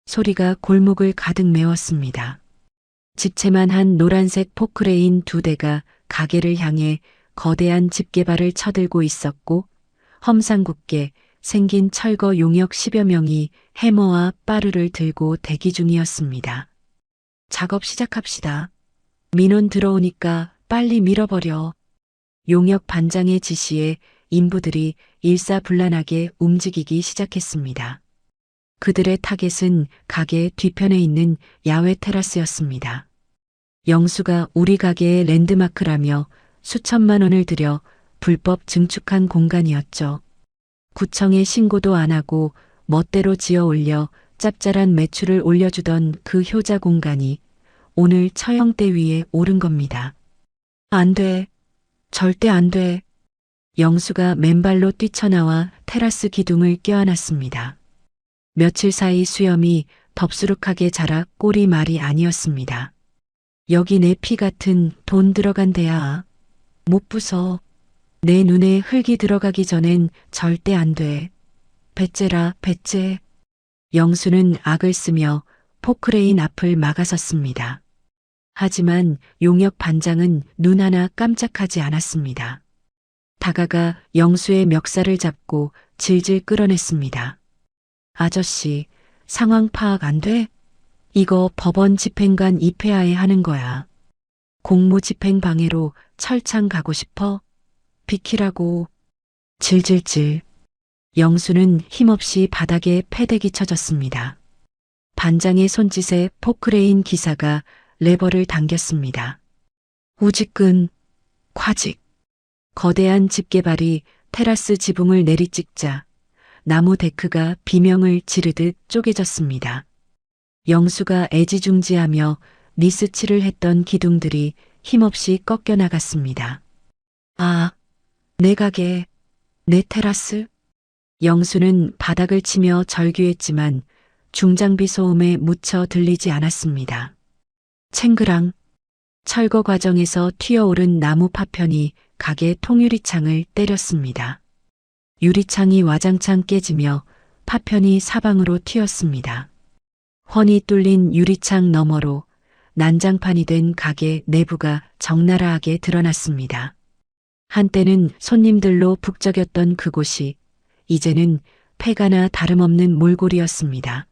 [SPEAKER 2] 소리가 골목을 가득 메웠습니다. 집채만 한 노란색 포크레인 2대가 가게를 향해 거대한 집게발을 쳐들고 있었고 험상궂게 생긴 철거 용역 10여 명이 해머와 빠르를 들고 대기 중이었습니다. 작업 시작합시다. 민원 들어오니까 빨리 밀어버려. 용역 반장의 지시에 인부들이 일사불란하게 움직이기 시작했습니다. 그들의 타겟은 가게 뒤편에 있는 야외 테라스였습니다. 영수가 우리 가게의 랜드마크라며 수천만 원을 들여 불법 증축한 공간이었죠. 구청에 신고도 안 하고 멋대로 지어 올려 짭짤한 매출을 올려주던 그 효자 공간이 오늘 처형대 위에 오른 겁니다. 안 돼. 절대 안 돼. 영수가 맨발로 뛰쳐나와 테라스 기둥을 껴안았습니다. 며칠 사이 수염이 덥수룩하게 자라 꼴이 말이 아니었습니다. 여기 내 피 같은 돈 들어간 데야. 못 부숴. 내 눈에 흙이 들어가기 전엔 절대 안 돼. 배째라, 배째. 영수는 악을 쓰며 포크레인 앞을 막아섰습니다. 하지만 용역 반장은 눈 하나 깜짝하지 않았습니다. 다가가 영수의 멱살을 잡고 질질 끌어냈습니다. 아저씨, 상황 파악 안 돼? 이거 법원 집행관 입회하에 하는 거야. 공무집행 방해로 철창 가고 싶어? 비키라고. 질질질. 영수는 힘없이 바닥에 패대기 쳐졌습니다. 반장의 손짓에 포크레인 기사가 레버를 당겼습니다. 우지끈, 콰직. 거대한 집게발이 테라스 지붕을 내리찍자 나무 데크가 비명을 지르듯 쪼개졌습니다. 영수가 애지중지하며 니스치를 했던 기둥들이 힘없이 꺾여 나갔습니다. 아, 내 가게, 내 테라스? 영수는 바닥을 치며 절규했지만 중장비 소음에 묻혀 들리지 않았습니다. 챙그랑 철거 과정에서 튀어오른 나무 파편이 가게 통유리창을 때렸습니다. 유리창이 와장창 깨지며 파편이 사방으로 튀었습니다. 훤히 뚫린 유리창 너머로 난장판이 된 가게 내부가 적나라하게 드러났습니다. 한때는 손님들로 북적였던 그곳이 이제는 폐가나 다름없는 몰골이었습니다.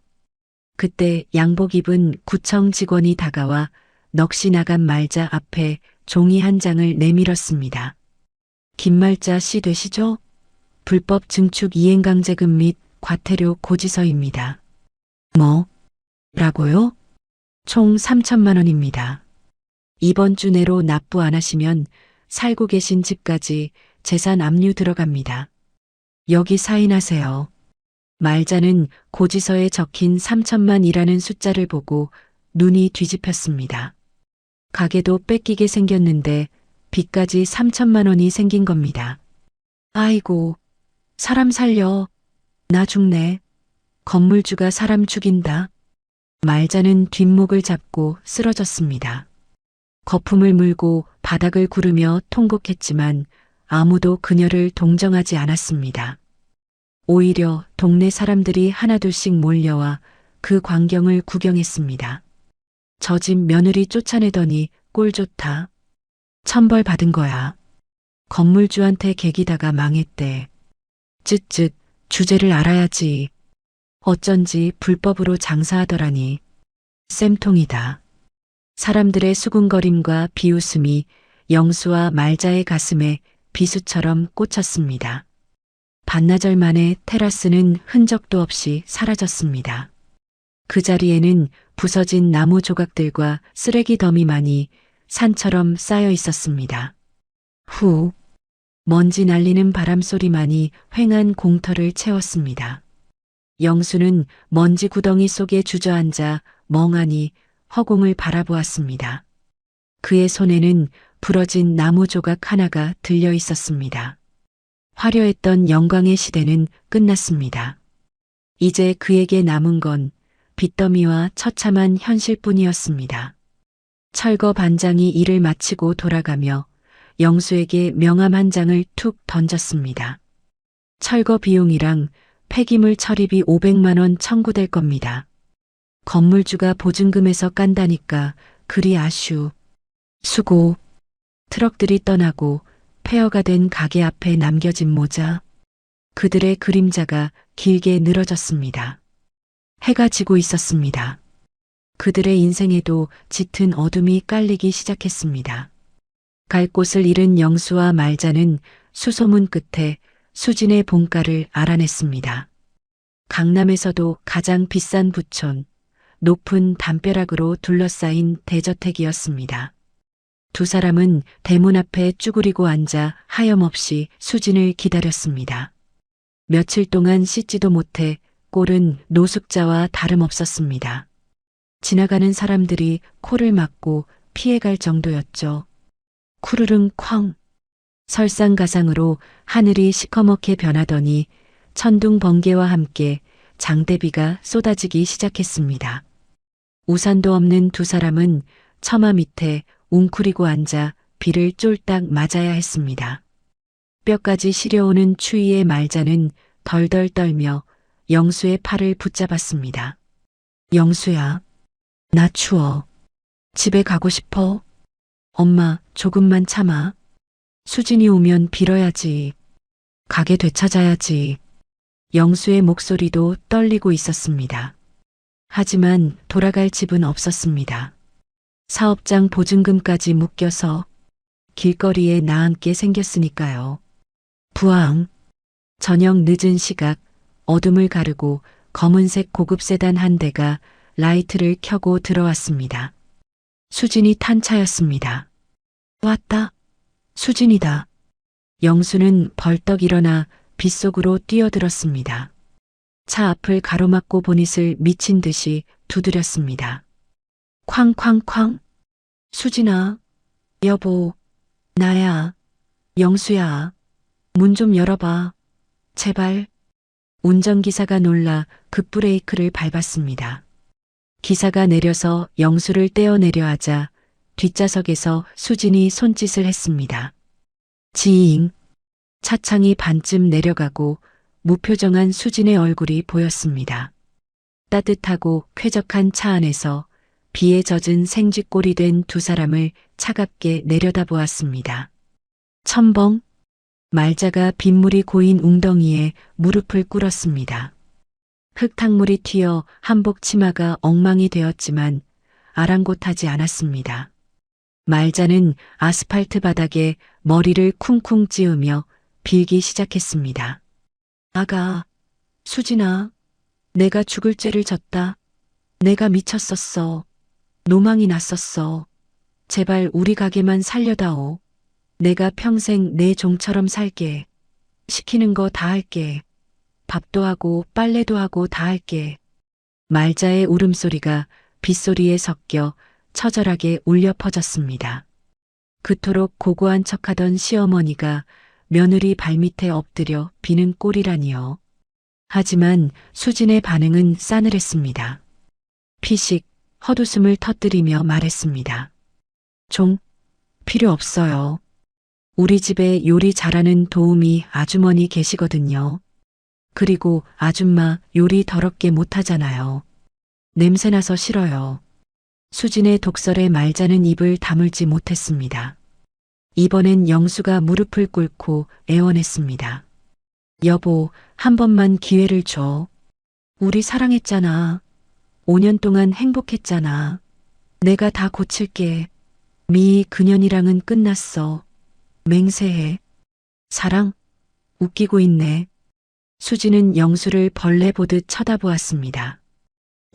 [SPEAKER 2] 그때 양복 입은 구청 직원이 다가와 넋이 나간 말자 앞에 종이 한 장을 내밀었습니다. 김말자 씨 되시죠? 불법 증축 이행강제금 및 과태료 고지서입니다. 뭐? 라고요? 총 3천만 원입니다. 이번 주 내로 납부 안 하시면 살고 계신 집까지 재산 압류 들어갑니다. 여기 사인하세요. 말자는 고지서에 적힌 3천만이라는 숫자를 보고 눈이 뒤집혔습니다. 가게도 뺏기게 생겼는데 빚까지 3천만 원이 생긴 겁니다. 아이고, 사람 살려. 나 죽네. 건물주가 사람 죽인다. 말자는 뒷목을 잡고 쓰러졌습니다. 거품을 물고 바닥을 구르며 통곡했지만 아무도 그녀를 동정하지 않았습니다. 오히려 동네 사람들이 하나둘씩 몰려와 그 광경을 구경했습니다. 저 집 며느리 쫓아내더니 꼴 좋다. 천벌 받은 거야. 건물주한테 개기다가 망했대. 쯧쯧, 주제를 알아야지. 어쩐지 불법으로 장사하더라니. 쌤통이다. 사람들의 수군거림과 비웃음이 영수와 말자의 가슴에 비수처럼 꽂혔습니다. 반나절 만에 테라스는 흔적도 없이 사라졌습니다. 그 자리에는 부서진 나무 조각들과 쓰레기 더미만이 산처럼 쌓여 있었습니다. 후, 먼지 날리는 바람 소리만이 휑한 공터를 채웠습니다. 영수는 먼지 구덩이 속에 주저앉아 멍하니 허공을 바라보았습니다. 그의 손에는 부러진 나무 조각 하나가 들려 있었습니다. 화려했던 영광의 시대는 끝났습니다. 이제 그에게 남은 건 빚더미와 처참한 현실뿐이었습니다. 철거 반장이 일을 마치고 돌아가며 영수에게 명함 한 장을 툭 던졌습니다. 철거 비용이랑 폐기물 처리비 500만 원 청구될 겁니다. 건물주가 보증금에서 깐다니까 그리 아쉬우. 수고. 트럭들이 떠나고 폐허가 된 가게 앞에 남겨진 모자. 그들의 그림자가 길게 늘어졌습니다. 해가 지고 있었습니다. 그들의 인생에도 짙은 어둠이 깔리기 시작했습니다. 갈 곳을 잃은 영수와 말자는 수소문 끝에 수진의 본가를 알아냈습니다. 강남에서도 가장 비싼 부촌, 높은 담벼락으로 둘러싸인 대저택이었습니다. 두 사람은 대문 앞에 쭈그리고 앉아 하염없이 수진을 기다렸습니다. 며칠 동안 씻지도 못해 꼴은 노숙자와 다름없었습니다. 지나가는 사람들이 코를 막고 피해갈 정도였죠. 쿠르릉 쾅. 설상가상으로 하늘이 시커멓게 변하더니 천둥 번개와 함께 장대비가 쏟아지기 시작했습니다. 우산도 없는 두 사람은 처마 밑에 웅크리고 앉아 비를 쫄딱 맞아야 했습니다. 뼈까지 시려오는 추위에 말자는 덜덜 떨며 영수의 팔을 붙잡았습니다. 영수야, 나 추워. 집에 가고 싶어. 엄마, 조금만 참아. 수진이 오면 빌어야지. 가게 되찾아야지. 영수의 목소리도 떨리고 있었습니다. 하지만 돌아갈 집은 없었습니다. 사업장 보증금까지 묶여서 길거리에 나앉게 생겼으니까요. 부항. 저녁 늦은 시각 어둠을 가르고 검은색 고급 세단 한 대가 라이트를 켜고 들어왔습니다. 수진이 탄 차였습니다. 왔다. 수진이다. 영수는 벌떡 일어나 빗속으로 뛰어들었습니다. 차 앞을 가로막고 보닛을 미친 듯이 두드렸습니다. 쾅쾅쾅. 수진아. 여보. 나야. 영수야. 문 좀 열어봐. 제발. 운전기사가 놀라 급브레이크를 밟았습니다. 기사가 내려서 영수를 떼어내려 하자 뒷좌석에서 수진이 손짓을 했습니다. 지잉. 차창이 반쯤 내려가고 무표정한 수진의 얼굴이 보였습니다. 따뜻하고 쾌적한 차 안에서 비에 젖은 생쥐꼴이 된 두 사람을 차갑게 내려다보았습니다. 첨벙. 말자가 빗물이 고인 웅덩이에 무릎을 꿇었습니다. 흙탕물이 튀어 한복 치마가 엉망이 되었지만 아랑곳하지 않았습니다. 말자는 아스팔트 바닥에 머리를 쿵쿵 찌우며 빌기 시작했습니다. 아가, 수진아, 내가 죽을 죄를 졌다. 내가 미쳤었어. 노망이 났었어. 제발 우리 가게만 살려다오. 내가 평생 내 종처럼 살게. 시키는 거 다 할게. 밥도 하고 빨래도 하고 다 할게. 말자의 울음소리가 빗소리에 섞여 처절하게 울려 퍼졌습니다. 그토록 고고한 척하던 시어머니가 며느리 발밑에 엎드려 비는 꼴이라니요. 하지만 수진의 반응은 싸늘했습니다. 피식 헛웃음을 터뜨리며 말했습니다. 종, 필요 없어요. 우리 집에 요리 잘하는 도우미 아주머니 계시거든요. 그리고 아줌마 요리 더럽게 못하잖아요. 냄새나서 싫어요. 수진의 독설에 말자는 입을 다물지 못했습니다. 이번엔 영수가 무릎을 꿇고 애원했습니다. 여보, 한 번만 기회를 줘. 우리 사랑했잖아. 5년 동안 행복했잖아. 내가 다 고칠게. 미 그년이랑은 끝났어. 맹세해. 사랑? 웃기고 있네. 수지는 영수를 벌레 보듯 쳐다보았습니다.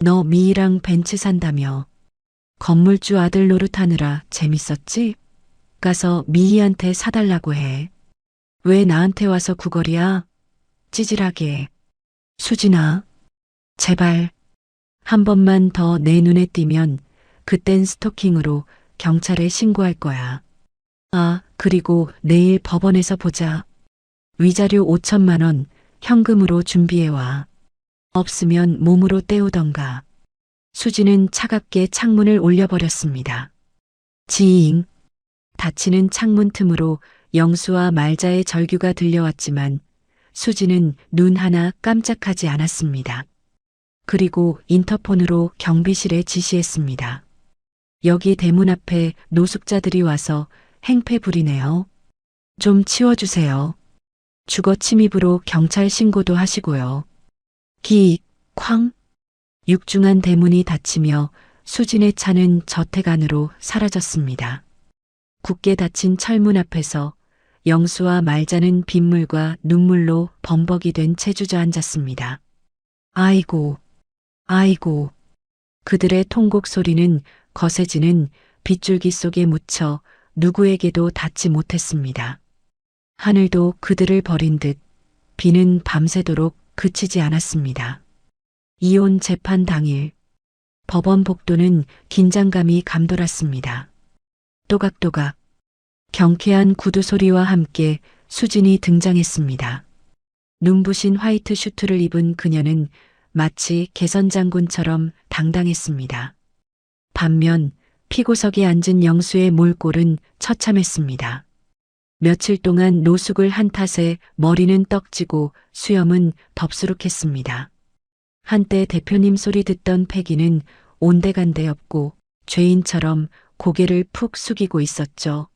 [SPEAKER 2] 너 미희랑 벤츠 산다며. 건물주 아들 노릇하느라 재밌었지? 가서 미희한테 사달라고 해. 왜 나한테 와서 구걸이야? 찌질하게. 수진아, 제발. 한 번만 더 내 눈에 띄면 그땐 스토킹으로 경찰에 신고할 거야. 아, 그리고 내일 법원에서 보자. 위자료 5천만 원 현금으로 준비해와. 없으면 몸으로 때우던가. 수지는 차갑게 창문을 올려버렸습니다. 지잉. 닫히는 창문 틈으로 영수와 말자의 절규가 들려왔지만 수지는 눈 하나 깜짝하지 않았습니다. 그리고 인터폰으로 경비실에 지시했습니다. 여기 대문 앞에 노숙자들이 와서 행패 부리네요. 좀 치워주세요. 주거 침입으로 경찰 신고도 하시고요. 기익, 쾅. 육중한 대문이 닫히며 수진의 차는 저택 안으로 사라졌습니다. 굳게 닫힌 철문 앞에서 영수와 말자는 빗물과 눈물로 범벅이 된 채 주저앉았습니다. 아이고, 아이고. 그들의 통곡 소리는 거세지는 빗줄기 속에 묻혀 누구에게도 닿지 못했습니다. 하늘도 그들을 버린 듯 비는 밤새도록 그치지 않았습니다. 이혼 재판 당일 법원 복도는 긴장감이 감돌았습니다. 또각또각 경쾌한 구두 소리와 함께 수진이 등장했습니다. 눈부신 화이트 슈트를 입은 그녀는 마치 개선장군처럼 당당했습니다. 반면 피고석에 앉은 영수의 몰골은 처참했습니다. 며칠 동안 노숙을 한 탓에 머리는 떡지고 수염은 덥수룩했습니다. 한때 대표님 소리 듣던 패기는 온데간데 없고 죄인처럼 고개를 푹 숙이고 있었죠.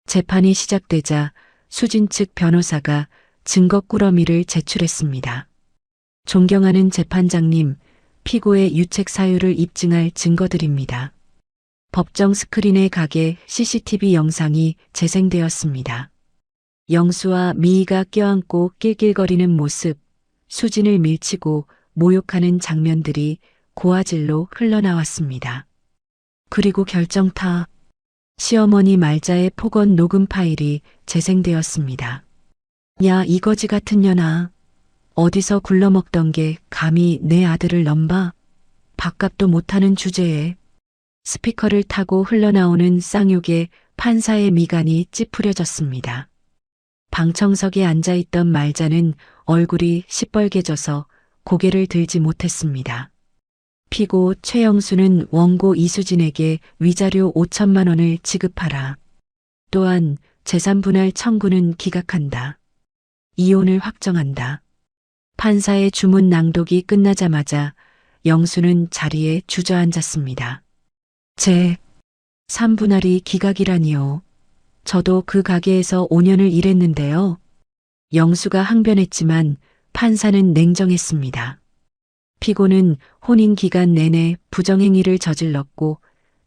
[SPEAKER 2] 재판이 시작되자 수진 측 변호사가 증거 꾸러미를 제출했습니다. 존경하는 재판장님, 피고의 유책 사유를 입증할 증거들입니다. 법정 스크린에 가게 CCTV 영상이 재생되었습니다. 영수와 미희가 껴안고 낄낄거리는 모습, 수진을 밀치고 모욕하는 장면들이 고화질로 흘러나왔습니다. 그리고 결정타, 시어머니 말자의 폭언 녹음 파일이 재생되었습니다. 야, 이 거지 같은 년아. 어디서 굴러먹던 게 감히 내 아들을 넘봐? 밥값도 못하는 주제에. 스피커를 타고 흘러나오는 쌍욕에 판사의 미간이 찌푸려졌습니다. 방청석에 앉아있던 말자는 얼굴이 시뻘개져서 고개를 들지 못했습니다. 피고 최영수는 원고 이수진에게 위자료 5천만 원을 지급하라. 또한 재산분할 청구는 기각한다. 이혼을 확정한다. 판사의 주문 낭독이 끝나자마자 영수는 자리에 주저앉았습니다. 제 3분할이 기각이라니요. 저도 그 가게에서 5년을 일했는데요. 영수가 항변했지만 판사는 냉정했습니다. 피고는 혼인 기간 내내 부정행위를 저질렀고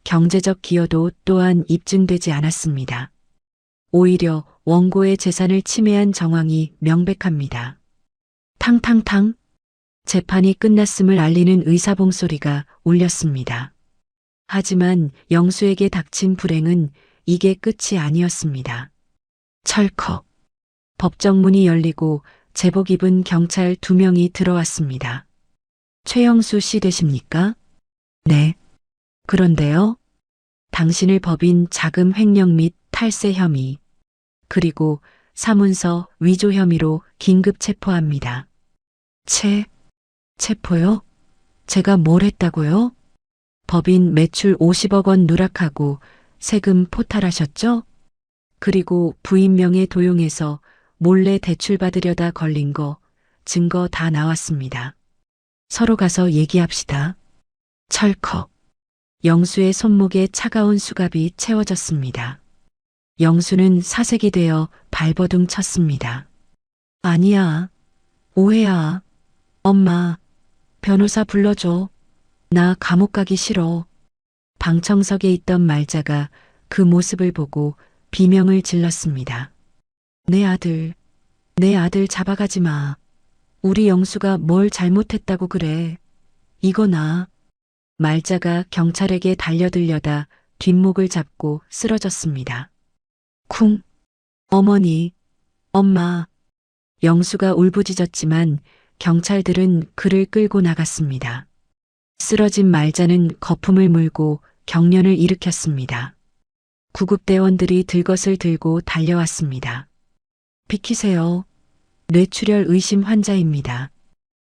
[SPEAKER 2] 경제적 기여도 또한 입증되지 않았습니다. 오히려 원고의 재산을 침해한 정황이 명백합니다. 탕탕탕. 재판이 끝났음을 알리는 의사봉 소리가 울렸습니다. 하지만 영수에게 닥친 불행은 이게 끝이 아니었습니다. 철컥. 법정 문이 열리고 제복 입은 경찰 2명이 들어왔습니다. 최영수 씨 되십니까? 네. 그런데요. 당신을 법인 자금 횡령 및 탈세 혐의, 그리고 사문서 위조 혐의로 긴급 체포합니다. 체포요? 제가 뭘 했다고요? 법인 매출 50억 원 누락하고 세금 포탈하셨죠? 그리고 부인 명의 도용해서 몰래 대출받으려다 걸린 거 증거 다 나왔습니다. 서로 가서 얘기합시다. 철컥. 영수의 손목에 차가운 수갑이 채워졌습니다. 영수는 사색이 되어 발버둥 쳤습니다. 아니야. 오해야. 엄마, 변호사 불러줘. 나 감옥 가기 싫어. 방청석에 있던 말자가 그 모습을 보고 비명을 질렀습니다. 내 아들 잡아가지 마. 우리 영수가 뭘 잘못했다고 그래. 이거 나. 말자가 경찰에게 달려들려다 뒷목을 잡고 쓰러졌습니다. 쿵. 어머니, 엄마. 영수가 울부짖었지만 경찰들은 그를 끌고 나갔습니다. 쓰러진 말자는 거품을 물고 경련을 일으켰습니다. 구급대원들이 들것을 들고 달려왔습니다. 비키세요. 뇌출혈 의심 환자입니다.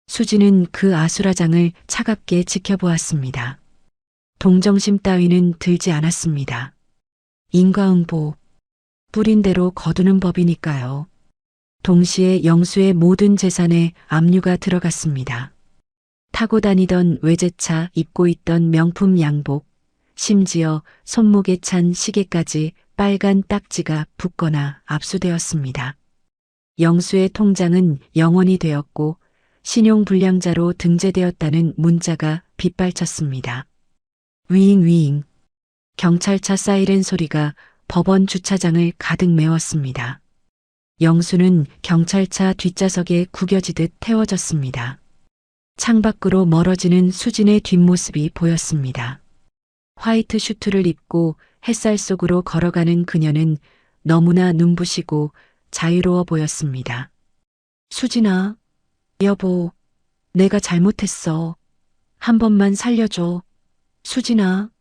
[SPEAKER 2] 수지는 그 아수라장을 차갑게 지켜보았습니다. 동정심 따위는 들지 않았습니다. 인과응보, 뿌린 대로 거두는 법이니까요. 동시에 영수의 모든 재산에 압류가 들어갔습니다. 타고 다니던 외제차, 입고 있던 명품 양복, 심지어 손목에 찬 시계까지 빨간 딱지가 붙거나 압수되었습니다. 영수의 통장은 영원이 되었고 신용불량자로 등재되었다는 문자가 빗발쳤습니다. 위잉위잉. 경찰차 사이렌 소리가 법원 주차장을 가득 메웠습니다. 영수는 경찰차 뒷좌석에 구겨지듯 태워졌습니다. 창밖으로 멀어지는 수진의 뒷모습이 보였습니다. 화이트 슈트를 입고 햇살 속으로 걸어가는 그녀는 너무나 눈부시고 자유로워 보였습니다. 수진아, 여보, 내가 잘못했어. 한 번만 살려줘. 수진아.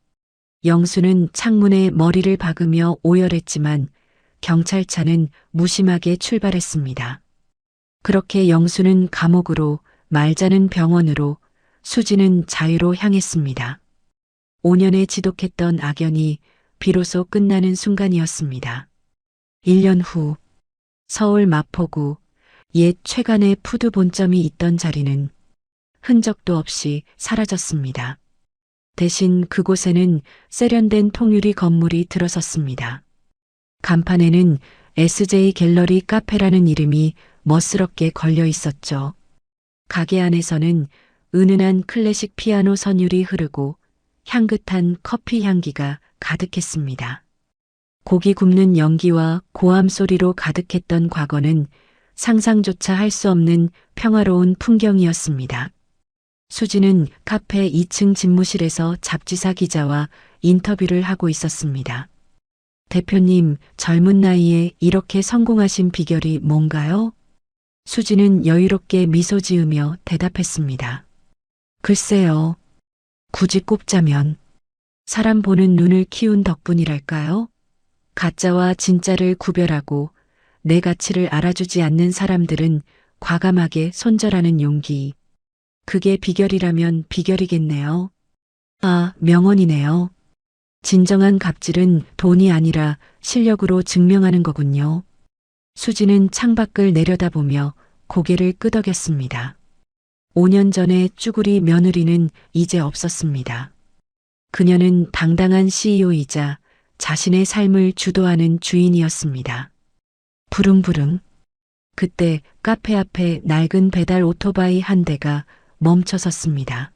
[SPEAKER 2] 영수는 창문에 머리를 박으며 오열했지만 경찰차는 무심하게 출발했습니다. 그렇게 영수는 감옥으로, 말자는 병원으로, 수지는 자유로 향했습니다. 5년에 지독했던 악연이 비로소 끝나는 순간이었습니다. 1년 후 서울 마포구 옛 최간의 푸드 본점이 있던 자리는 흔적도 없이 사라졌습니다. 대신 그곳에는 세련된 통유리 건물이 들어섰습니다. 간판에는 SJ 갤러리 카페라는 이름이 멋스럽게 걸려 있었죠. 가게 안에서는 은은한 클래식 피아노 선율이 흐르고 향긋한 커피 향기가 가득했습니다. 고기 굽는 연기와 고함 소리로 가득했던 과거는 상상조차 할 수 없는 평화로운 풍경이었습니다. 수지는 카페 2층 집무실에서 잡지사 기자와 인터뷰를 하고 있었습니다. 대표님, 젊은 나이에 이렇게 성공하신 비결이 뭔가요? 수지는 여유롭게 미소 지으며 대답했습니다. 글쎄요. 굳이 꼽자면 사람 보는 눈을 키운 덕분이랄까요? 가짜와 진짜를 구별하고 내 가치를 알아주지 않는 사람들은 과감하게 손절하는 용기. 그게 비결이라면 비결이겠네요. 아, 명언이네요. 진정한 갑질은 돈이 아니라 실력으로 증명하는 거군요. 수지는 창밖을 내려다보며 고개를 끄덕였습니다. 5년 전의 쭈구리 며느리는 이제 없었습니다. 그녀는 당당한 CEO이자 자신의 삶을 주도하는 주인이었습니다. 부릉부릉. 그때 카페 앞에 낡은 배달 오토바이 한 대가 멈춰섰습니다.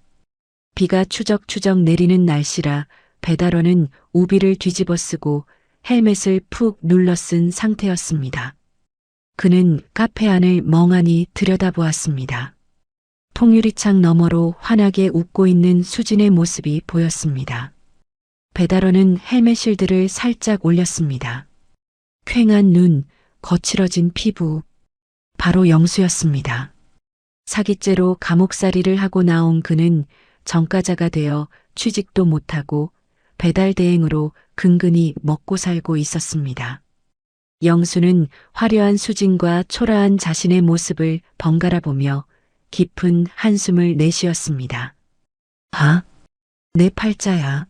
[SPEAKER 2] 비가 추적추적 내리는 날씨라 배달원은 우비를 뒤집어 쓰고 헬멧을 푹 눌러 쓴 상태였습니다. 그는 카페 안을 멍하니 들여다보았습니다. 통유리창 너머로 환하게 웃고 있는 수진의 모습이 보였습니다. 배달원은 헬멧 실드를 살짝 올렸습니다. 퀭한 눈, 거칠어진 피부, 바로 영수였습니다. 사기죄로 감옥살이를 하고 나온 그는 전과자가 되어 취직도 못하고 배달 대행으로 근근히 먹고 살고 있었습니다. 영수는 화려한 수진과 초라한 자신의 모습을 번갈아 보며 깊은 한숨을 내쉬었습니다. 아, 내 팔자야.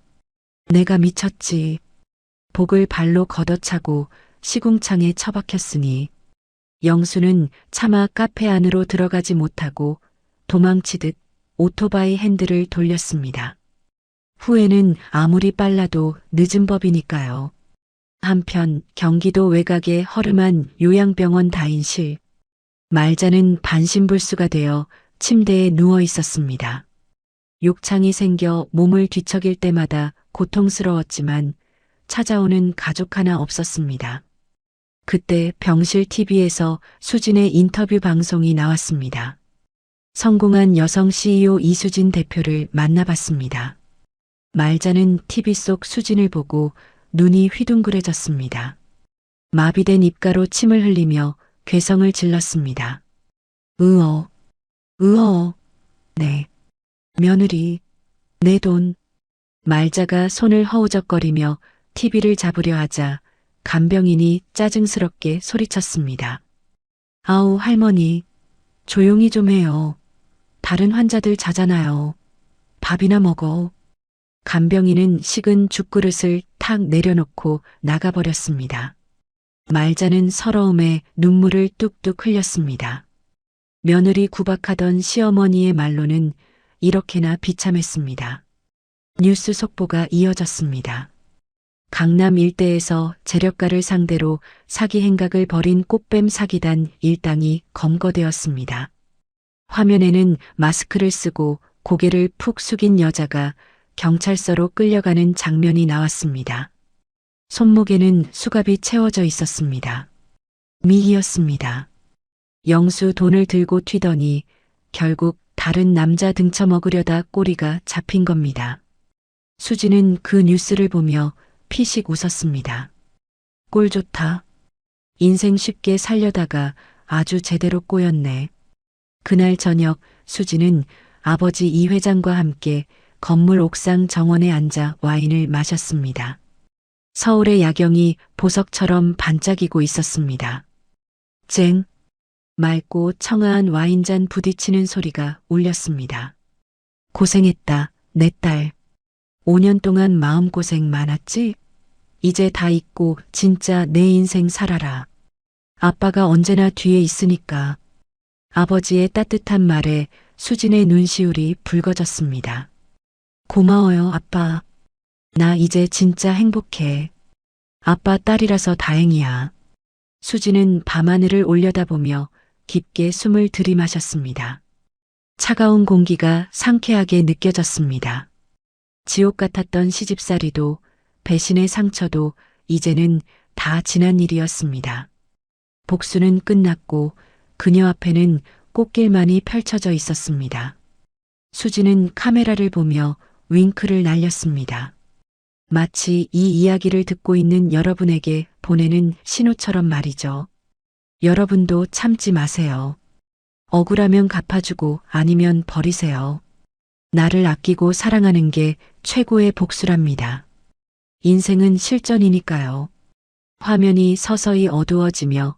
[SPEAKER 2] 내가 미쳤지. 복을 발로 걷어차고 시궁창에 처박혔으니 영수는 차마 카페 안으로 들어가지 못하고 도망치듯 오토바이 핸들을 돌렸습니다. 후회는 아무리 빨라도 늦은 법이니까요. 한편 경기도 외곽의 허름한 요양병원 다인실. 말자는 반신불수가 되어 침대에 누워 있었습니다. 욕창이 생겨 몸을 뒤척일 때마다 고통스러웠지만 찾아오는 가족 하나 없었습니다. 그때 병실 TV에서 수진의 인터뷰 방송이 나왔습니다. 성공한 여성 CEO 이수진 대표를 만나봤습니다. 말자는 TV 속 수진을 보고 눈이 휘둥그레졌습니다. 마비된 입가로 침을 흘리며 괴성을 질렀습니다. 으어, 으어, 네. 며느리, 내 돈. 말자가 손을 허우적거리며 TV를 잡으려 하자 간병인이 짜증스럽게 소리쳤습니다. 아우 할머니, 조용히 좀 해요. 다른 환자들 자잖아요. 밥이나 먹어. 간병인은 식은 죽그릇을 탁 내려놓고 나가버렸습니다. 말자는 서러움에 눈물을 뚝뚝 흘렸습니다. 며느리 구박하던 시어머니의 말로는 이렇게나 비참했습니다. 뉴스 속보가 이어졌습니다. 강남 일대에서 재력가를 상대로 사기 행각을 벌인 꽃뱀 사기단 일당이 검거되었습니다. 화면에는 마스크를 쓰고 고개를 푹 숙인 여자가 경찰서로 끌려가는 장면이 나왔습니다. 손목에는 수갑이 채워져 있었습니다. 미기였습니다. 영수 돈을 들고 튀더니 결국 다른 남자 등쳐먹으려다 꼬리가 잡힌 겁니다. 수지는 그 뉴스를 보며 피식 웃었습니다. 꼴 좋다. 인생 쉽게 살려다가 아주 제대로 꼬였네. 그날 저녁 수지는 아버지 이 회장과 함께 건물 옥상 정원에 앉아 와인을 마셨습니다. 서울의 야경이 보석처럼 반짝이고 있었습니다. 쨍. 맑고 청아한 와인잔 부딪히는 소리가 울렸습니다. 고생했다, 내 딸. 5년 동안 마음고생 많았지? 이제 다 잊고 진짜 내 인생 살아라. 아빠가 언제나 뒤에 있으니까. 아버지의 따뜻한 말에 수진의 눈시울이 붉어졌습니다. 고마워요, 아빠. 나 이제 진짜 행복해. 아빠 딸이라서 다행이야. 수진은 밤하늘을 올려다보며 깊게 숨을 들이마셨습니다. 차가운 공기가 상쾌하게 느껴졌습니다. 지옥 같았던 시집살이도 배신의 상처도 이제는 다 지난 일이었습니다. 복수는 끝났고 그녀 앞에는 꽃길만이 펼쳐져 있었습니다. 수진은 카메라를 보며 윙크를 날렸습니다. 마치 이 이야기를 듣고 있는 여러분에게 보내는 신호처럼 말이죠. 여러분도 참지 마세요. 억울하면 갚아주고 아니면 버리세요. 나를 아끼고 사랑하는 게 최고의 복수랍니다. 인생은 실전이니까요. 화면이 서서히 어두워지며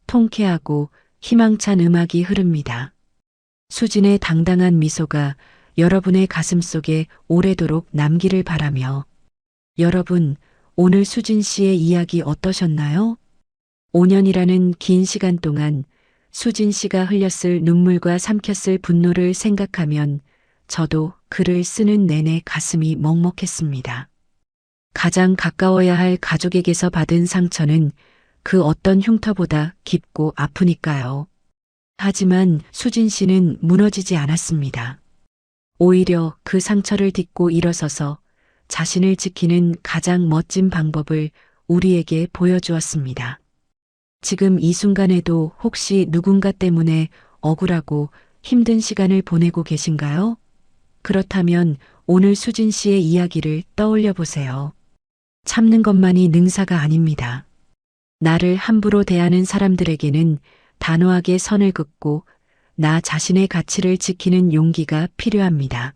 [SPEAKER 2] 통쾌하고 희망찬 음악이 흐릅니다. 수진의 당당한 미소가 여러분의 가슴 속에 오래도록 남기를 바라며 여러분, 오늘 수진 씨의 이야기 어떠셨나요? 5년이라는 긴 시간 동안 수진 씨가 흘렸을 눈물과 삼켰을 분노를 생각하면 저도 글을 쓰는 내내 가슴이 먹먹했습니다. 가장 가까워야 할 가족에게서 받은 상처는 그 어떤 흉터보다 깊고 아프니까요. 하지만 수진 씨는 무너지지 않았습니다. 오히려 그 상처를 딛고 일어서서 자신을 지키는 가장 멋진 방법을 우리에게 보여주었습니다. 지금 이 순간에도 혹시 누군가 때문에 억울하고 힘든 시간을 보내고 계신가요? 그렇다면 오늘 수진 씨의 이야기를 떠올려 보세요. 참는 것만이 능사가 아닙니다. 나를 함부로 대하는 사람들에게는 단호하게 선을 긋고 나 자신의 가치를 지키는 용기가 필요합니다.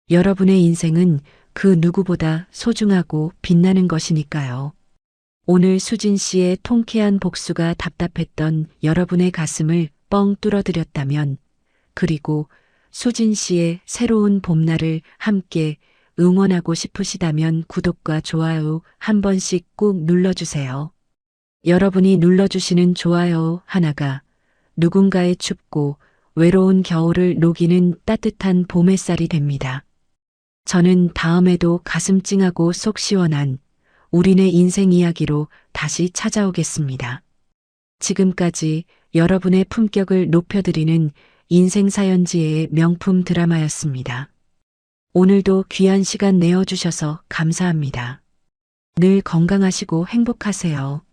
[SPEAKER 2] 여러분의 인생은 그 누구보다 소중하고 빛나는 것이니까요. 오늘 수진 씨의 통쾌한 복수가 답답했던 여러분의 가슴을 뻥 뚫어드렸다면, 그리고 수진 씨의 새로운 봄날을 함께 응원하고 싶으시다면 구독과 좋아요 한 번씩 꼭 눌러주세요. 여러분이 눌러주시는 좋아요 하나가 누군가의 춥고 외로운 겨울을 녹이는 따뜻한 봄 햇살이 됩니다. 저는 다음에도 가슴 찡하고 속 시원한 우리네 인생 이야기로 다시 찾아오겠습니다. 지금까지 여러분의 품격을 높여드리는 인생사연지의 명품 드라마였습니다. 오늘도 귀한 시간 내어주셔서 감사합니다. 늘 건강하시고 행복하세요.